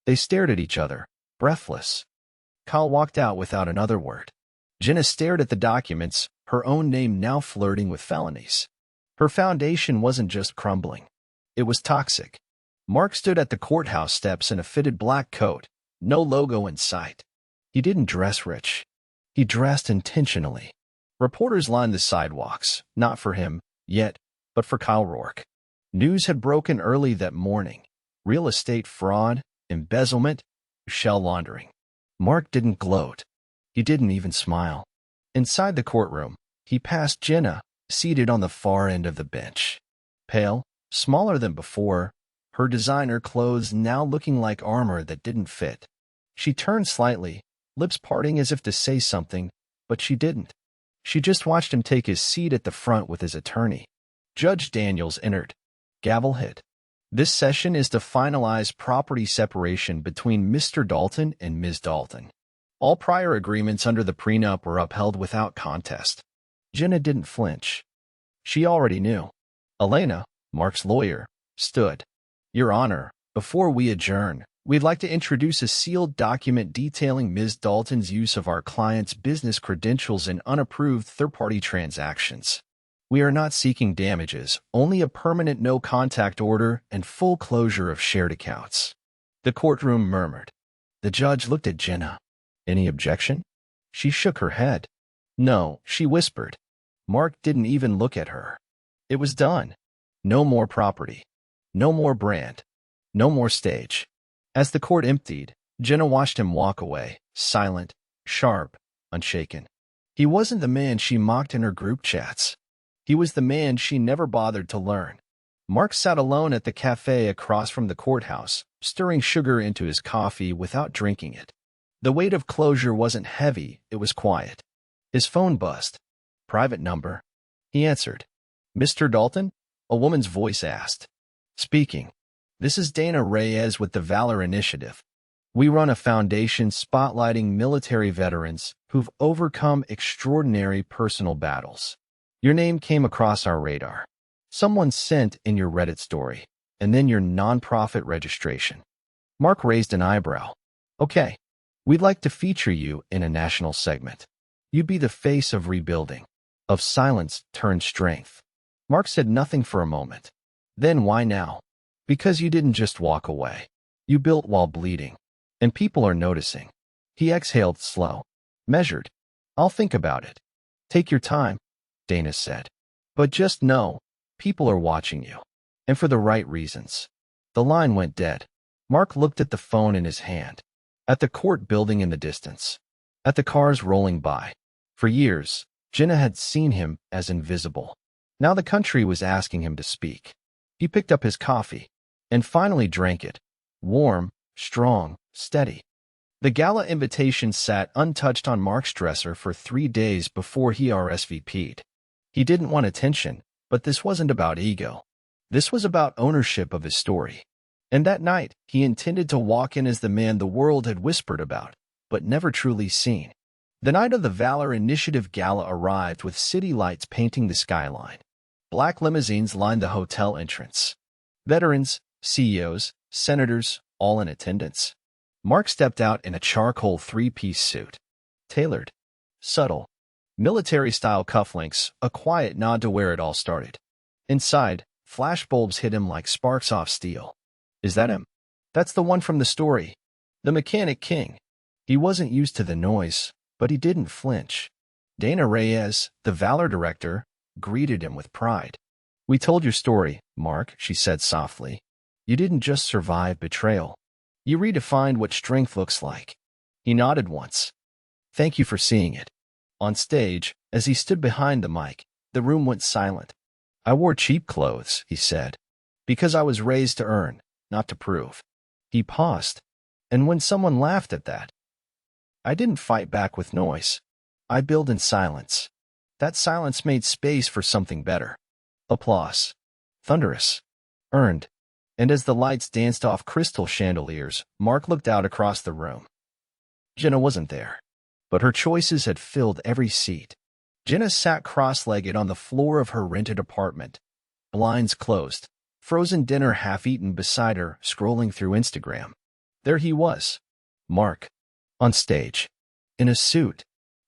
They stared at each other, breathless. Kyle walked out without another word. Jenna stared at the documents, her own name now flirting with felonies. Her foundation wasn't just crumbling. It was toxic. Mark stood at the courthouse steps in a fitted black coat, no logo in sight. He didn't dress rich. He dressed intentionally. Reporters lined the sidewalks, not for him, yet, but for Kyle Rourke. News had broken early that morning. Real estate fraud, embezzlement, shell laundering. Mark didn't gloat. He didn't even smile. Inside the courtroom, he passed Jenna, seated on the far end of the bench. Pale, smaller than before, her designer clothes now looking like armor that didn't fit. She turned slightly, lips parting as if to say something, but she didn't. She just watched him take his seat at the front with his attorney. Judge Daniels entered. Gavel hit. "This session is to finalize property separation between Mr. Dalton and Ms. Dalton. All prior agreements under the prenup were upheld without contest." Jenna didn't flinch. She already knew. Elena, Mark's lawyer, stood. "Your Honor, before we adjourn, we'd like to introduce a sealed document detailing Ms. Dalton's use of our client's business credentials in unapproved third-party transactions. We are not seeking damages, only a permanent no-contact order and full closure of shared accounts." The courtroom murmured. The judge looked at Jenna. "Any objection?" She shook her head. "No," she whispered. Mark didn't even look at her. It was done. No more property. No more brand. No more stage. As the court emptied, Jenna watched him walk away, silent, sharp, unshaken. He wasn't the man she mocked in her group chats. He was the man she never bothered to learn. Mark sat alone at the cafe across from the courthouse, stirring sugar into his coffee without drinking it. The weight of closure wasn't heavy, it was quiet. His phone buzzed. "Private number." He answered. "Mr. Dalton?" a woman's voice asked. "Speaking. This is Dana Reyes with the Valor Initiative. We run a foundation spotlighting military veterans who've overcome extraordinary personal battles. Your name came across our radar. Someone sent in your Reddit story. and then your nonprofit registration. Mark raised an eyebrow. Okay, we'd like to feature you in a national segment. You'd be the face of rebuilding, of silence turned strength. Mark said nothing for a moment. Then why now? Because you didn't just walk away. You built while bleeding, and people are noticing. He exhaled slow, measured. I'll think about it. Take your time, Dana said. But just know, people are watching you, and for the right reasons. The line went dead. Mark looked at the phone in his hand, at the court building in the distance, at the cars rolling by. For years, Jenna had seen him as invisible. Now the country was asking him to speak. He picked up his coffee and finally drank it. Warm, strong, steady. The gala invitation sat untouched on Mark's dresser for 3 days before he RSVP'd. He didn't want attention, but this wasn't about ego. This was about ownership of his story. And that night, he intended to walk in as the man the world had whispered about, but never truly seen. The night of the Valor Initiative Gala arrived with city lights painting the skyline. Black limousines lined the hotel entrance. Veterans, CEOs, senators, all in attendance. Mark stepped out in a charcoal 3-piece suit. Tailored, subtle, military-style cufflinks, a quiet nod to where it all started. Inside, flashbulbs hit him like sparks off steel. Is that him? That's the one from the story. The Mechanic King. He wasn't used to the noise, but he didn't flinch. Dana Reyes, the Valor director, greeted him with pride. We told your story, Mark, she said softly. You didn't just survive betrayal. You redefined what strength looks like. He nodded once. Thank you for seeing it. On stage, as he stood behind the mic, the room went silent. I wore cheap clothes, he said, because I was raised to earn, not to prove. He paused, and when someone laughed at that, I didn't fight back with noise. I built in silence. That silence made space for something better. Applause. Thunderous. Earned. And as the lights danced off crystal chandeliers, Mark looked out across the room. Jenna wasn't there, but her choices had filled every seat. Jenna sat cross-legged on the floor of her rented apartment, blinds closed, frozen dinner half-eaten beside her, scrolling through Instagram. There he was, Mark, on stage, in a suit,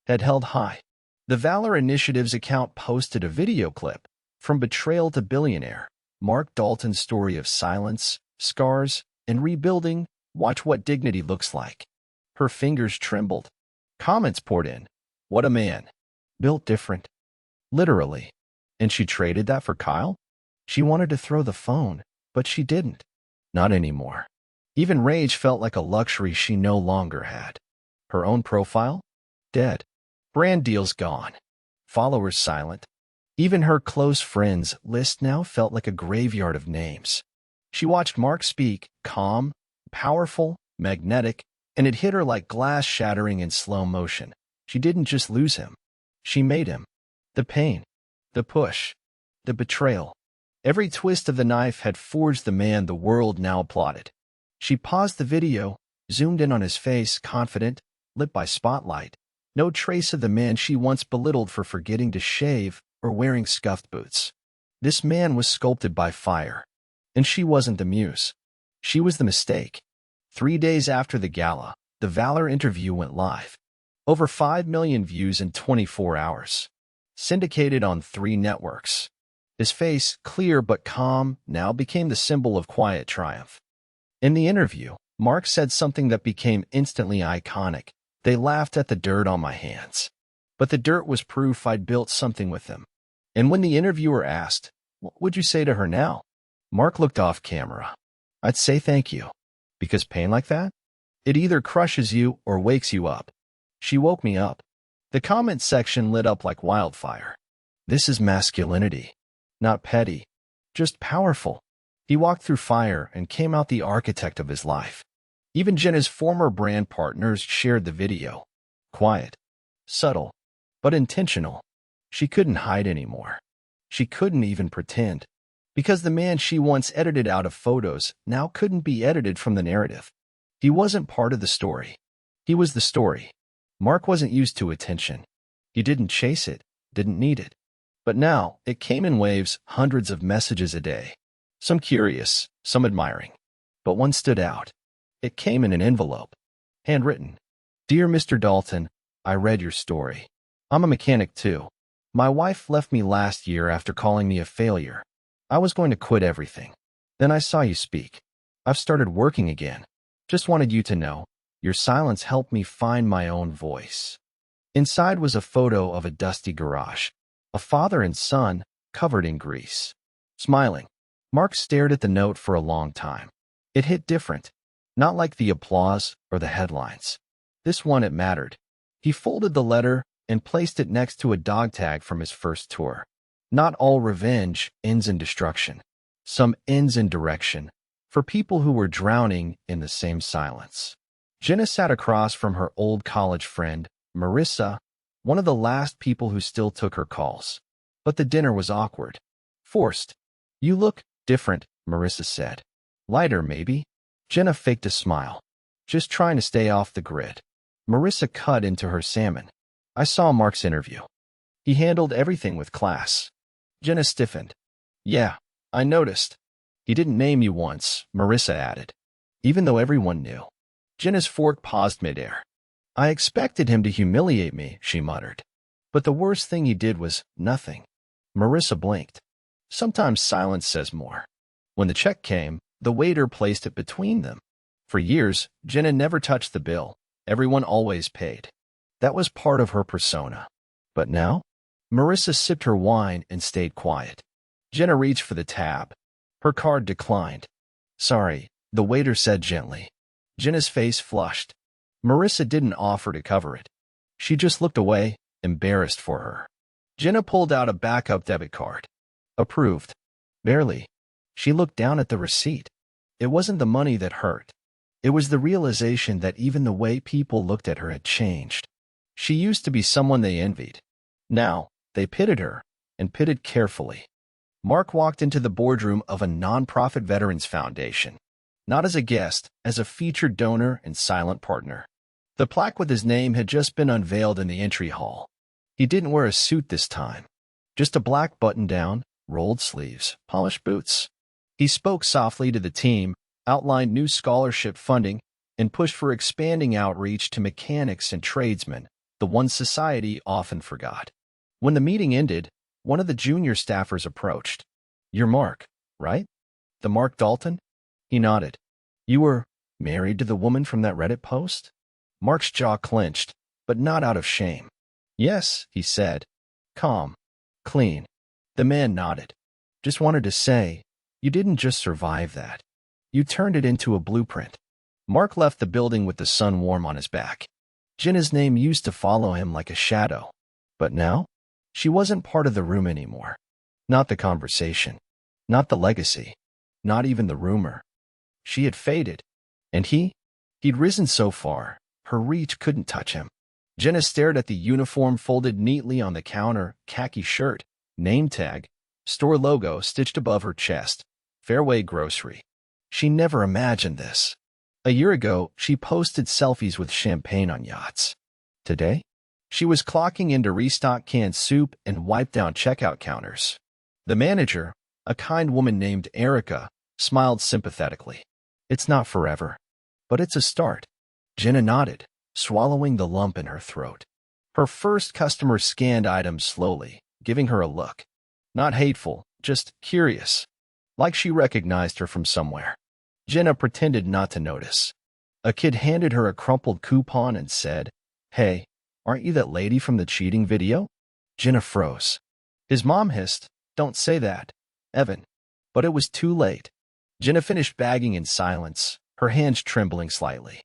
head held high. The Valor Initiative's account posted a video clip, From Betrayal to Billionaire, Mark Dalton's story of silence, scars, and rebuilding. Watch what dignity looks like. Her fingers trembled. Comments poured in. What a man. Built different. Literally. And she traded that for Kyle? She wanted to throw the phone, but she didn't. Not anymore. Even rage felt like a luxury she no longer had. Her own profile? Dead. Brand deals gone. Followers silent. Even her close friends list now felt like a graveyard of names. She watched Mark speak, calm, powerful, magnetic, and it hit her like glass shattering in slow motion. She didn't just lose him. She made him. The pain, the push, the betrayal. Every twist of the knife had forged the man the world now applauded. She paused the video, zoomed in on his face, confident, lit by spotlight. No trace of the man she once belittled for forgetting to shave or wearing scuffed boots. This man was sculpted by fire. And she wasn't the muse. She was the mistake. 3 days after the gala, the Valor interview went live. Over 5 million views in 24 hours. Syndicated on 3 networks. His face, clear but calm, now became the symbol of quiet triumph. In the interview, Mark said something that became instantly iconic. They laughed at the dirt on my hands. But the dirt was proof I'd built something with them. And when the interviewer asked, what would you say to her now? Mark looked off camera. I'd say thank you. Because pain like that? It either crushes you or wakes you up. She woke me up. The comment section lit up like wildfire. This is masculinity. Not petty. Just powerful. He walked through fire and came out the architect of his life. Even Jenna's former brand partners shared the video. Quiet. Subtle. But intentional. She couldn't hide anymore. She couldn't even pretend. Because the man she once edited out of photos now couldn't be edited from the narrative. He wasn't part of the story. He was the story. Mark wasn't used to attention. He didn't chase it, didn't need it. But now, it came in waves, hundreds of messages a day. Some curious, some admiring. But one stood out. It came in an envelope, handwritten. Dear Mr. Dalton, I read your story. I'm a mechanic too. My wife left me last year after calling me a failure. I was going to quit everything. Then I saw you speak. I've started working again. Just wanted you to know, your silence helped me find my own voice. Inside was a photo of a dusty garage, a father and son covered in grease. Smiling, Mark stared at the note for a long time. It hit different, not like the applause or the headlines. This one, it mattered. He folded the letter and placed it next to a dog tag from his first tour. Not all revenge ends in destruction. Some ends in direction, for people who were drowning in the same silence. Jenna sat across from her old college friend, Marissa, one of the last people who still took her calls. But the dinner was awkward. Forced. You look different, Marissa said. Lighter, maybe? Jenna faked a smile. Just trying to stay off the grid. Marissa cut into her salmon. I saw Mark's interview. He handled everything with class. Jenna stiffened. Yeah, I noticed. He didn't name you once, Marissa added. Even though everyone knew. Jenna's fork paused midair. I expected him to humiliate me, she muttered. But the worst thing he did was nothing. Marissa blinked. Sometimes silence says more. When the check came, the waiter placed it between them. For years, Jenna never touched the bill. Everyone always paid. That was part of her persona. But now? Marissa sipped her wine and stayed quiet. Jenna reached for the tab. Her card declined. Sorry, the waiter said gently. Jenna's face flushed. Marissa didn't offer to cover it. She just looked away, embarrassed for her. Jenna pulled out a backup debit card. Approved. Barely. She looked down at the receipt. It wasn't the money that hurt. It was the realization that even the way people looked at her had changed. She used to be someone they envied. Now, they pitted her, and pitted carefully. Mark walked into the boardroom of a nonprofit veterans foundation. Not as a guest, as a featured donor and silent partner. The plaque with his name had just been unveiled in the entry hall. He didn't wear a suit this time. Just a black button-down, rolled sleeves, polished boots. He spoke softly to the team, outlined new scholarship funding, and pushed for expanding outreach to mechanics and tradesmen, the ones society often forgot. When the meeting ended, one of the junior staffers approached. You're Mark, right? The Mark Dalton? He nodded. You were married to the woman from that Reddit post? Mark's jaw clenched, but not out of shame. Yes, he said. Calm. Clean. The man nodded. Just wanted to say, you didn't just survive that. You turned it into a blueprint. Mark left the building with the sun warm on his back. Jenna's name used to follow him like a shadow. But now, she wasn't part of the room anymore. Not the conversation. Not the legacy. Not even the rumor. She had faded. And he'd risen so far, her reach couldn't touch him. Jenna stared at the uniform folded neatly on the counter, khaki shirt, name tag, store logo stitched above her chest, Fairway Grocery. She never imagined this. A year ago, she posted selfies with champagne on yachts. Today, she was clocking in to restock canned soup and wipe down checkout counters. The manager, a kind woman named Erica, smiled sympathetically. It's not forever, but it's a start. Jenna nodded, swallowing the lump in her throat. Her first customer scanned items slowly, giving her a look. Not hateful, just curious. Like she recognized her from somewhere. Jenna pretended not to notice. A kid handed her a crumpled coupon and said, Hey, aren't you that lady from the cheating video? Jenna froze. His mom hissed, Don't say that, Evan. But it was too late. Jenna finished bagging in silence, her hands trembling slightly.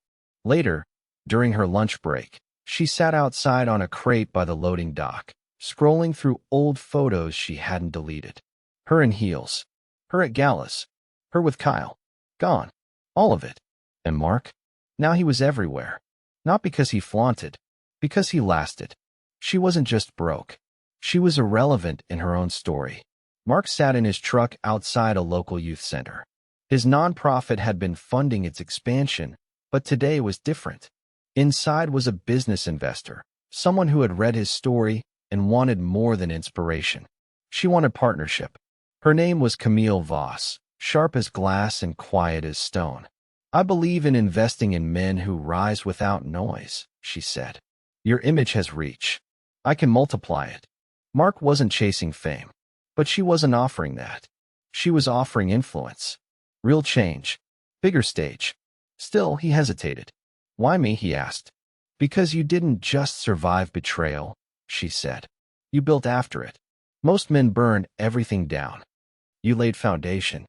Later, during her lunch break, she sat outside on a crate by the loading dock, scrolling through old photos she hadn't deleted. Her in heels. Her at galas. Her with Kyle. Gone. All of it. And Mark? Now he was everywhere. Not because he flaunted, because he lasted. She wasn't just broke. She was irrelevant in her own story. Mark sat in his truck outside a local youth center. His nonprofit had been funding its expansion, but today was different. Inside was a business investor, someone who had read his story and wanted more than inspiration. She wanted partnership. Her name was Camille Voss. sharp as glass and quiet as stone. I believe in investing in men who rise without noise, she said. Your image has reach. I can multiply it. Mark wasn't chasing fame, but she wasn't offering that. She was offering influence. Real change. Bigger stage. Still, he hesitated. Why me, he asked. Because you didn't just survive betrayal, she said. You built after it. Most men burn everything down. You laid foundation.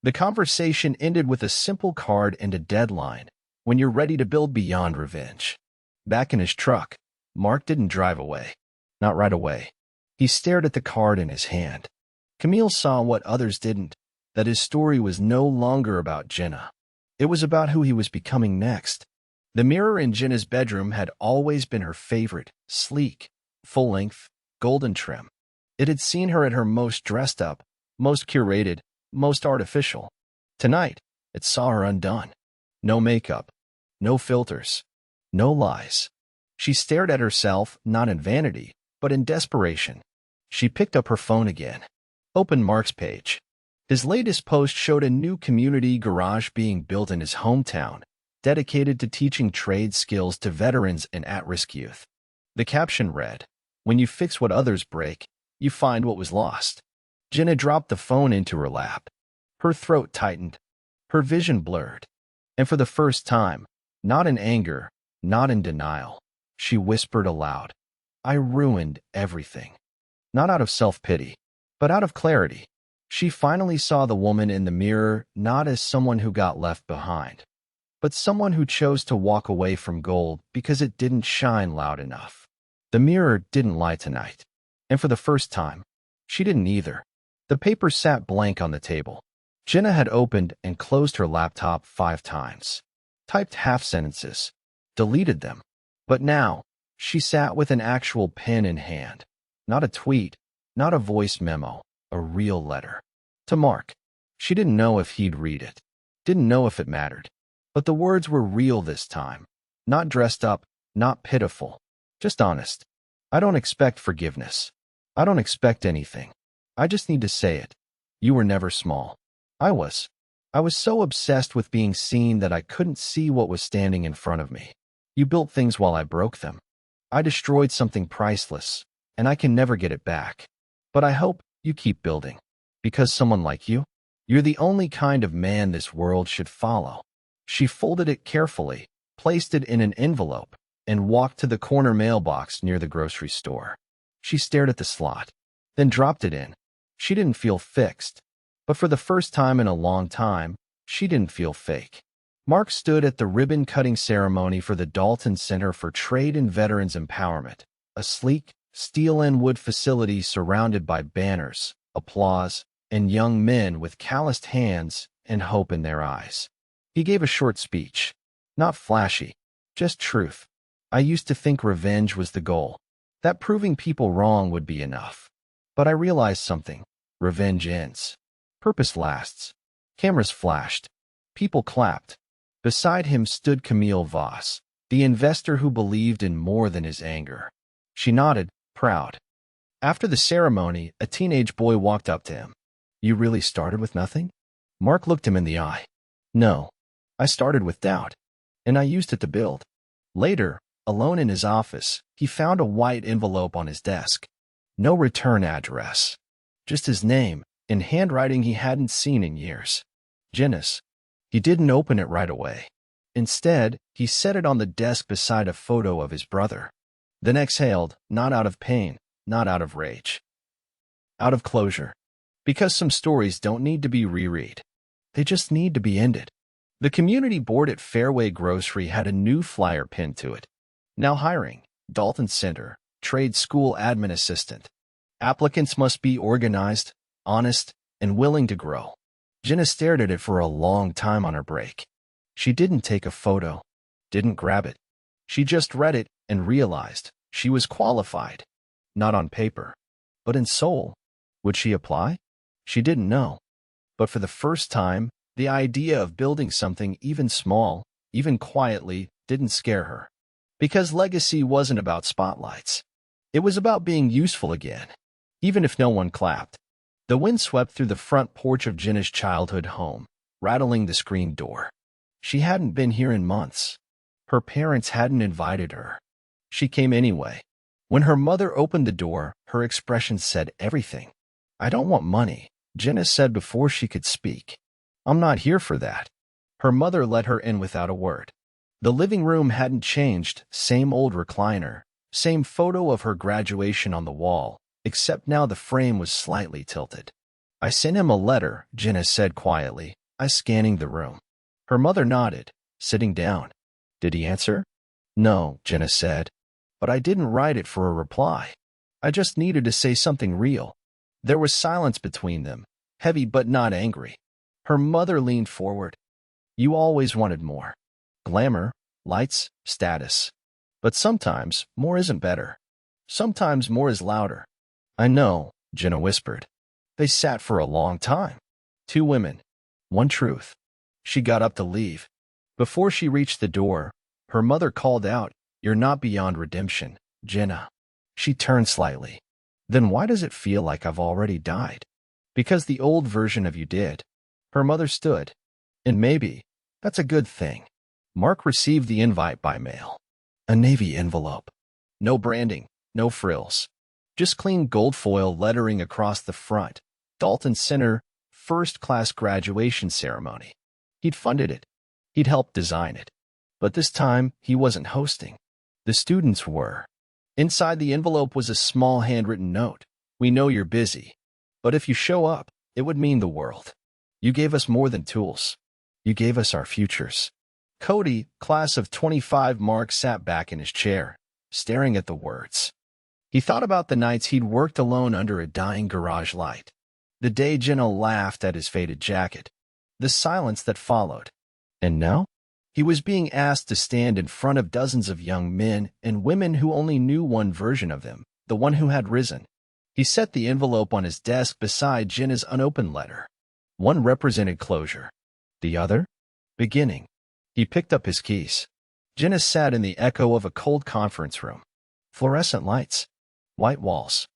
The conversation ended with a simple card and a deadline. When you're ready to build beyond revenge. Back in his truck, Mark didn't drive away. Not right away. He stared at the card in his hand. Camille saw what others didn't, that his story was no longer about Jenna. It was about who he was becoming next. The mirror in Jenna's bedroom had always been her favorite, sleek, full-length, golden trim. It had seen her at her most dressed up, most curated, most artificial. Tonight, it saw her undone. No makeup, no filters, no lies. She stared at herself, not in vanity, but in desperation. She picked up her phone again. Opened Mark's page. His latest post showed a new community garage being built in his hometown, dedicated to teaching trade skills to veterans and at-risk youth. The caption read, "When you fix what others break, you find what was lost." Jenna dropped the phone into her lap. Her throat tightened. Her vision blurred. And for the first time, not in anger, not in denial, she whispered aloud, "I ruined everything." Not out of self-pity, but out of clarity. She finally saw the woman in the mirror not as someone who got left behind, but someone who chose to walk away from gold because it didn't shine loud enough. The mirror didn't lie tonight. And for the first time, she didn't either. The paper sat blank on the table. Jenna had opened and closed her laptop 5 times, typed half sentences, deleted them. But now, she sat with an actual pen in hand. Not a tweet, not a voice memo, a real letter. To Mark. She didn't know if he'd read it. Didn't know if it mattered. But the words were real this time. Not dressed up, not pitiful. Just honest. I don't expect forgiveness. I don't expect anything. I just need to say it. You were never small. I was. I was so obsessed with being seen that I couldn't see what was standing in front of me. You built things while I broke them. I destroyed something priceless, and I can never get it back. But I hope you keep building. Because someone like you, you're the only kind of man this world should follow. She folded it carefully, placed it in an envelope, and walked to the corner mailbox near the grocery store. She stared at the slot, then dropped it in. She didn't feel fixed, but for the first time in a long time, she didn't feel fake. Mark stood at the ribbon-cutting ceremony for the Dalton Center for Trade and Veterans Empowerment, a sleek, steel and wood facility surrounded by banners, applause, and young men with calloused hands and hope in their eyes. He gave a short speech. Not flashy, just truth. I used to think revenge was the goal, that proving people wrong would be enough. But I realized something. Revenge ends. Purpose lasts. Cameras flashed. People clapped. Beside him stood Camille Voss, the investor who believed in more than his anger. She nodded, proud. After the ceremony, a teenage boy walked up to him. You really started with nothing? Mark looked him in the eye. No, I started with doubt, and I used it to build. Later, alone in his office, he found a white envelope on his desk. No return address. Just his name, in handwriting he hadn't seen in years. Jenna's. He didn't open it right away. Instead, he set it on the desk beside a photo of his brother. Then exhaled, not out of pain, not out of rage. Out of closure. Because some stories don't need to be reread. They just need to be ended. The community board at Fairway Grocery had a new flyer pinned to it. Now hiring, Dalton Center, trade school admin assistant. Applicants must be organized, honest, and willing to grow. Jenna stared at it for a long time on her break. She didn't take a photo, didn't grab it. She just read it and realized she was qualified. Not on paper, but in soul. Would she apply? She didn't know. But for the first time, the idea of building something even small, even quietly, didn't scare her. Because legacy wasn't about spotlights. It was about being useful again, even if no one clapped. The wind swept through the front porch of Jenna's childhood home, rattling the screen door. She hadn't been here in months. Her parents hadn't invited her. She came anyway. When her mother opened the door, her expression said everything. "I don't want money," Jenna said before she could speak. "I'm not here for that." Her mother let her in without a word. The living room hadn't changed, same old recliner, same photo of her graduation on the wall, except now the frame was slightly tilted. "I sent him a letter," Jenna said quietly, scanning the room. Her mother nodded, sitting down. "Did he answer?" "No," Jenna said. "But I didn't write it for a reply. I just needed to say something real." There was silence between them, heavy but not angry. Her mother leaned forward. "You always wanted more. Glamour, lights, status. But sometimes more isn't better. Sometimes more is louder." "I know," Jenna whispered. They sat for a long time. Two women, one truth. She got up to leave. Before she reached the door, her mother called out, "You're not beyond redemption, Jenna." She turned slightly. "Then why does it feel like I've already died?" "Because the old version of you did." Her mother stood. "And maybe that's a good thing." Mark received the invite by mail. A navy envelope. No branding, no frills. Just clean gold foil lettering across the front. Dalton Center, first-class graduation ceremony. He'd funded it. He'd helped design it. But this time, he wasn't hosting. The students were. Inside the envelope was a small handwritten note. "We know you're busy, but if you show up, it would mean the world. You gave us more than tools. You gave us our futures." Cody, class of 25, Mark sat back in his chair, staring at the words. He thought about the nights he'd worked alone under a dying garage light. The day Jenna laughed at his faded jacket. The silence that followed. And now? He was being asked to stand in front of dozens of young men and women who only knew one version of him, the one who had risen. He set the envelope on his desk beside Jenna's unopened letter. One represented closure. The other? Beginning. He picked up his keys. Jenna sat in the echo of a cold conference room. Fluorescent lights. White walls.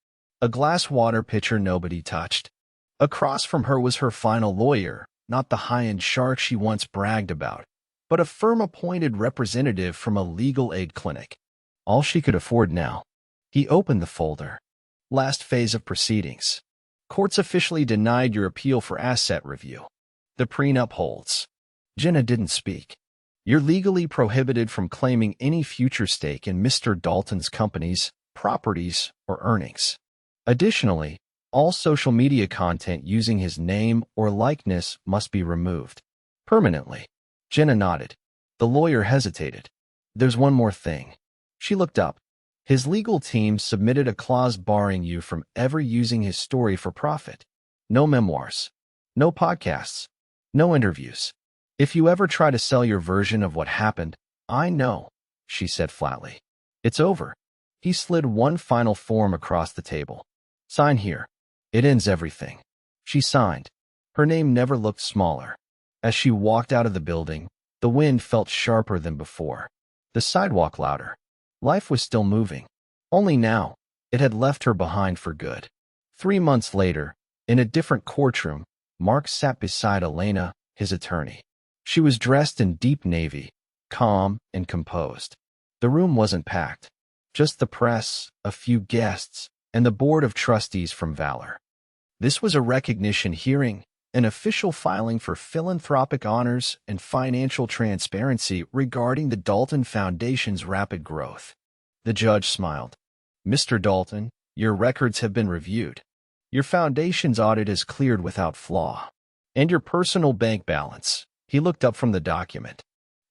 A glass water pitcher nobody touched. Across from her was her final lawyer, not the high-end shark she once bragged about, but a firm-appointed representative from a legal aid clinic. All she could afford now. He opened the folder. Last phase of proceedings. Courts officially denied your appeal for asset review. The prenup holds. Jenna didn't speak. "You're legally prohibited from claiming any future stake in Mr. Dalton's companies, properties, or earnings. Additionally, all social media content using his name or likeness must be removed. Permanently." Jenna nodded. The lawyer hesitated. "There's one more thing." She looked up. "His legal team submitted a clause barring you from ever using his story for profit. No memoirs. No podcasts. No interviews. If you ever try to sell your version of what happened, I know," she said flatly. "It's over." He slid one final form across the table. "Sign here. It ends everything." She signed. Her name never looked smaller. As she walked out of the building, the wind felt sharper than before. The sidewalk louder. Life was still moving. Only now, it had left her behind for good. 3 months later, in a different courtroom, Mark sat beside Elena, his attorney. She was dressed in deep navy, calm and composed. The room wasn't packed. Just the press, a few guests, and the board of trustees from Valor. This was a recognition hearing, an official filing for philanthropic honors and financial transparency regarding the Dalton Foundation's rapid growth. The judge smiled. "Mr. Dalton, your records have been reviewed. Your foundation's audit is cleared without flaw. And your personal bank balance." He looked up from the document.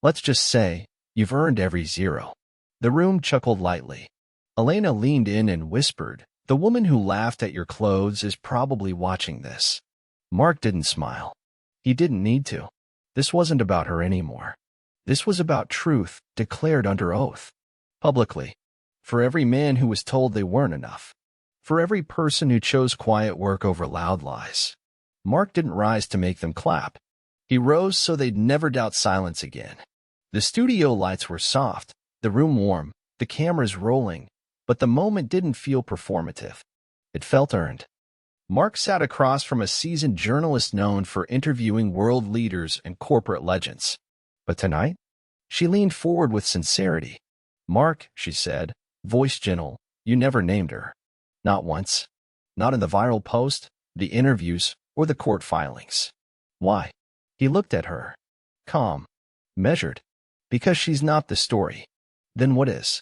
"Let's just say, you've earned every zero." The room chuckled lightly. Elena leaned in and whispered, "The woman who laughed at your clothes is probably watching this." Mark didn't smile. He didn't need to. This wasn't about her anymore. This was about truth declared under oath. Publicly. For every man who was told they weren't enough. For every person who chose quiet work over loud lies. Mark didn't rise to make them clap. He rose so they'd never doubt silence again. The studio lights were soft, the room warm, the cameras rolling, but the moment didn't feel performative. It felt earned. Mark sat across from a seasoned journalist known for interviewing world leaders and corporate legends. But tonight, she leaned forward with sincerity. "Mark," she said, voice gentle, "you never named her. Not once. Not in the viral post, the interviews, or the court filings. Why?" He looked at her. Calm. Measured. "Because she's not the story." "Then what is?"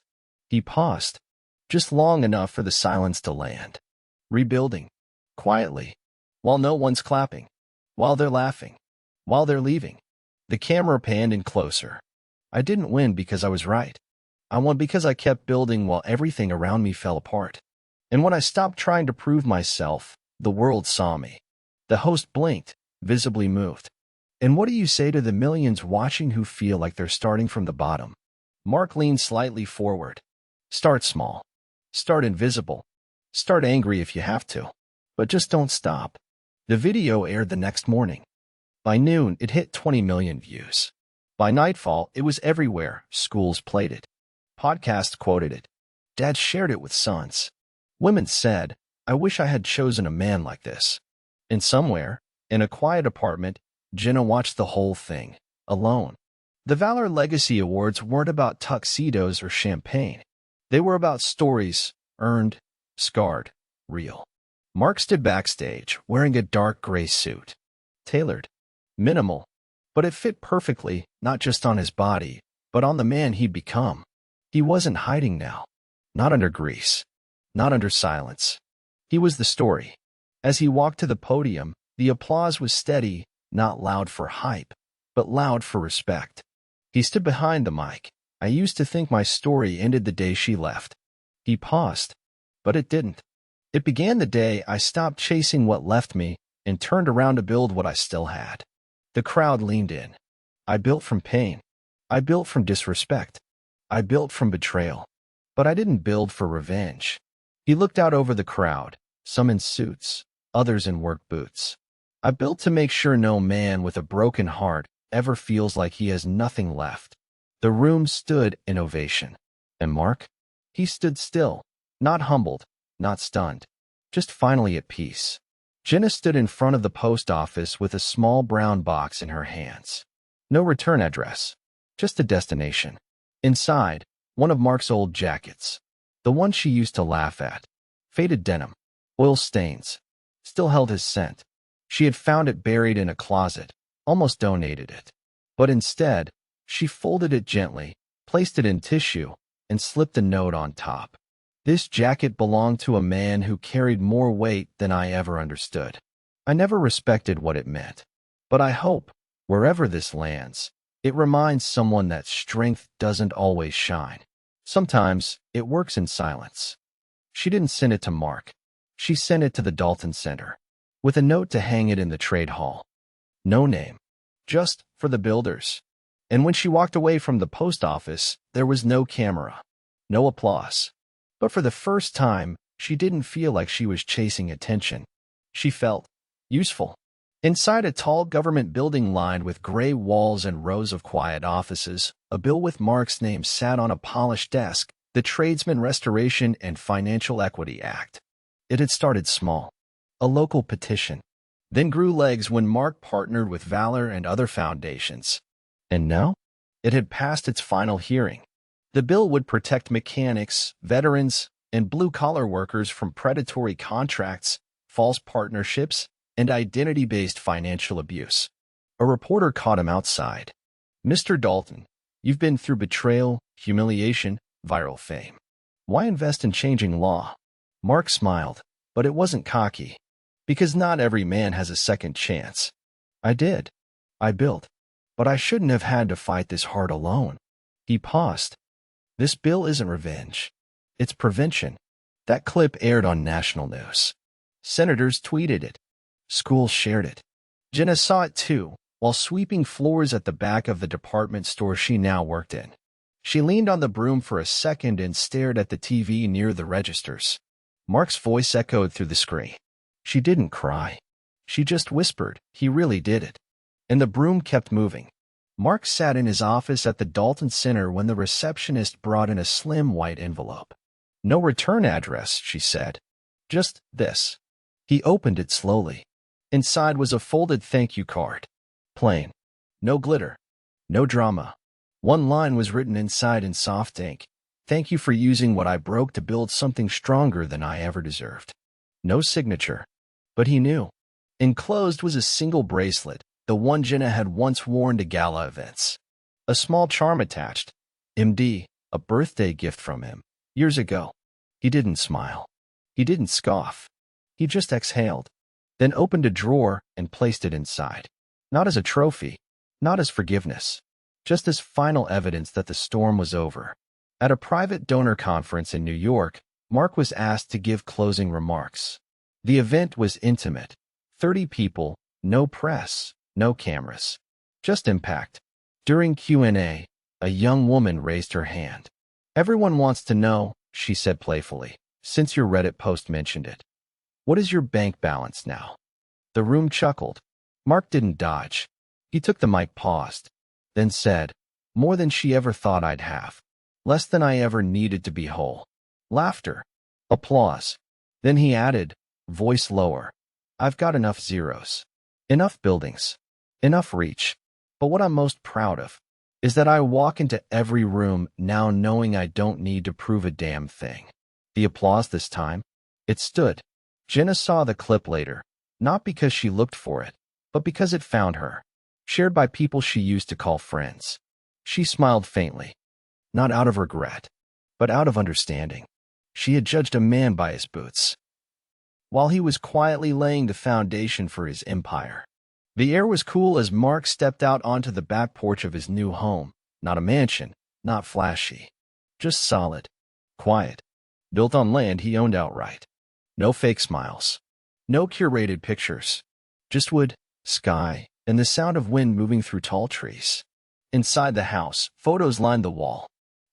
He paused. Just long enough for the silence to land. "Rebuilding. Quietly. While no one's clapping. While they're laughing. While they're leaving." The camera panned in closer. "I didn't win because I was right. I won because I kept building while everything around me fell apart. And when I stopped trying to prove myself, the world saw me." The host blinked, visibly moved. "And what do you say to the millions watching who feel like they're starting from the bottom?" Mark leaned slightly forward. "Start small. Start invisible. Start angry if you have to. But just don't stop." The video aired the next morning. By noon, it hit 20 million views. By nightfall, it was everywhere. Schools played it. Podcasts quoted it. Dads shared it with sons. Women said, "I wish I had chosen a man like this." And somewhere, in a quiet apartment, Jenna watched the whole thing, alone. The Valor Legacy Awards weren't about tuxedos or champagne. They were about stories, earned, scarred, real. Mark stood backstage, wearing a dark gray suit. Tailored. Minimal. But it fit perfectly, not just on his body, but on the man he'd become. He wasn't hiding now. Not under grease. Not under silence. He was the story. As he walked to the podium, the applause was steady, not loud for hype, but loud for respect. He stood behind the mic. "I used to think my story ended the day she left." He paused. But it didn't. It began the day I stopped chasing what left me and turned around to build what I still had. The crowd leaned in. I built from pain. I built from disrespect. I built from betrayal. But I didn't build for revenge. He looked out over the crowd, some in suits, others in work boots. "I built to make sure no man with a broken heart ever feels like he has nothing left." The room stood in ovation. And Mark? He stood still, not humbled, not stunned, just finally at peace. Jenna stood in front of the post office with a small brown box in her hands. No return address, just a destination. Inside, one of Mark's old jackets, the one she used to laugh at. Faded denim, oil stains, still held his scent. She had found it buried in a closet, almost donated it. But instead, she folded it gently, placed it in tissue, and slipped a note on top. "This jacket belonged to a man who carried more weight than I ever understood. I never respected what it meant. But I hope, wherever this lands, it reminds someone that strength doesn't always shine. Sometimes it works in silence." She didn't send it to Mark. She sent it to the Dalton Center, with a note to hang it in the trade hall. No name. Just for the builders. And when she walked away from the post office, there was no camera. No applause. But for the first time, she didn't feel like she was chasing attention. She felt useful. Inside a tall government building lined with gray walls and rows of quiet offices, a bill with Mark's name sat on a polished desk, the Tradesman Restoration and Financial Equity Act. It had started small, a local petition, then grew legs when Mark partnered with Valor and other foundations. And now, it had passed its final hearing. The bill would protect mechanics, veterans, and blue-collar workers from predatory contracts, false partnerships, and identity-based financial abuse. A reporter caught him outside. "Mr. Dalton, you've been through betrayal, humiliation, viral fame. Why invest in changing law?" Mark smiled, but it wasn't cocky. "Because not every man has a second chance. I did. I built. But I shouldn't have had to fight this hard alone." He paused. "This bill isn't revenge. It's prevention." That clip aired on national news. Senators tweeted it. Schools shared it. Jenna saw it too, while sweeping floors at the back of the department store she now worked in. She leaned on the broom for a second and stared at the TV near the registers. Mark's voice echoed through the screen. She didn't cry. She just whispered, "He really did it." And the broom kept moving. Mark sat in his office at the Dalton Center when the receptionist brought in a slim white envelope. "No return address," she said. "Just this." He opened it slowly. Inside was a folded thank you card. Plain. No glitter. No drama. One line was written inside in soft ink. Thank you for using what I broke to build something stronger than I ever deserved. No signature. But he knew. Enclosed was a single bracelet, the one Jenna had once worn to gala events. A small charm attached. MD, a birthday gift from him. Years ago. He didn't smile. He didn't scoff. He just exhaled, then opened a drawer and placed it inside. Not as a trophy, not as forgiveness, just as final evidence that the storm was over. At a private donor conference in New York, Mark was asked to give closing remarks. The event was intimate. 30 people, no press, no cameras. Just impact. During Q&A, a young woman raised her hand. Everyone wants to know, she said playfully, since your Reddit post mentioned it. What is your bank balance now? The room chuckled. Mark didn't dodge. He took the mic, paused, then said, more than she ever thought I'd have. Less than I ever needed to be whole. Laughter. Applause. Then he added, voice lower. I've got enough zeros. Enough buildings. Enough reach. But what I'm most proud of is that I walk into every room now knowing I don't need to prove a damn thing. The applause this time, it stood. Jenna saw the clip later, not because she looked for it, but because it found her, shared by people she used to call friends. She smiled faintly, not out of regret, but out of understanding. She had judged a man by his boots, while he was quietly laying the foundation for his empire. The air was cool as Mark stepped out onto the back porch of his new home, not a mansion, not flashy, just solid, quiet, built on land he owned outright. No fake smiles. No curated pictures. Just wood, sky, and the sound of wind moving through tall trees. Inside the house, photos lined the wall.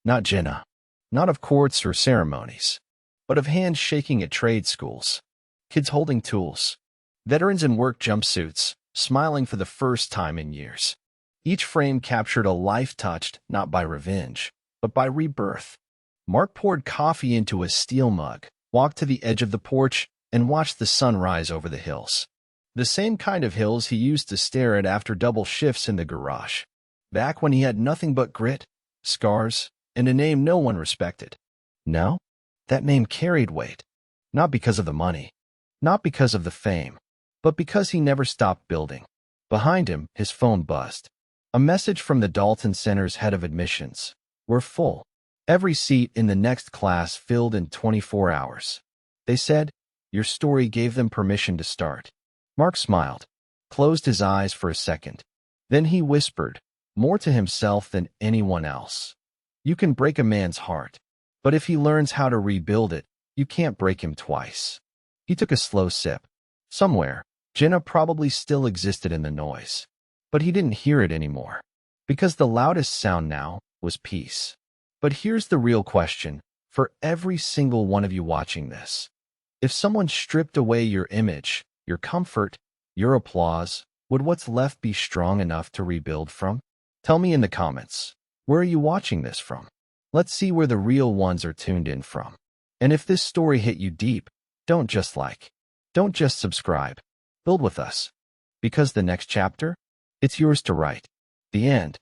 Not Jenna. Not of courts or ceremonies. But of hands shaking at trade schools. Kids holding tools. Veterans in work jumpsuits, smiling for the first time in years. Each frame captured a life touched not by revenge, but by rebirth. Mark poured coffee into a steel mug, walked to the edge of the porch, and watched the sun rise over the hills. The same kind of hills he used to stare at after double shifts in the garage. Back when he had nothing but grit, scars, and a name no one respected. Now, that name carried weight. Not because of the money, not because of the fame, but because he never stopped building. Behind him, his phone buzzed. A message from the Dalton Center's head of admissions. We're full. Every seat in the next class filled in 24 hours. They said, your story gave them permission to start. Mark smiled, closed his eyes for a second. Then he whispered, more to himself than anyone else. You can break a man's heart, but if he learns how to rebuild it, you can't break him twice. He took a slow sip. Somewhere, Jenna probably still existed in the noise, but he didn't hear it anymore, because the loudest sound now was peace. But here's the real question for every single one of you watching this. If someone stripped away your image, your comfort, your applause, would what's left be strong enough to rebuild from? Tell me in the comments. Where are you watching this from? Let's see where the real ones are tuned in from. And if this story hit you deep, don't just like. Don't just subscribe. Build with us. Because the next chapter? It's yours to write. The end.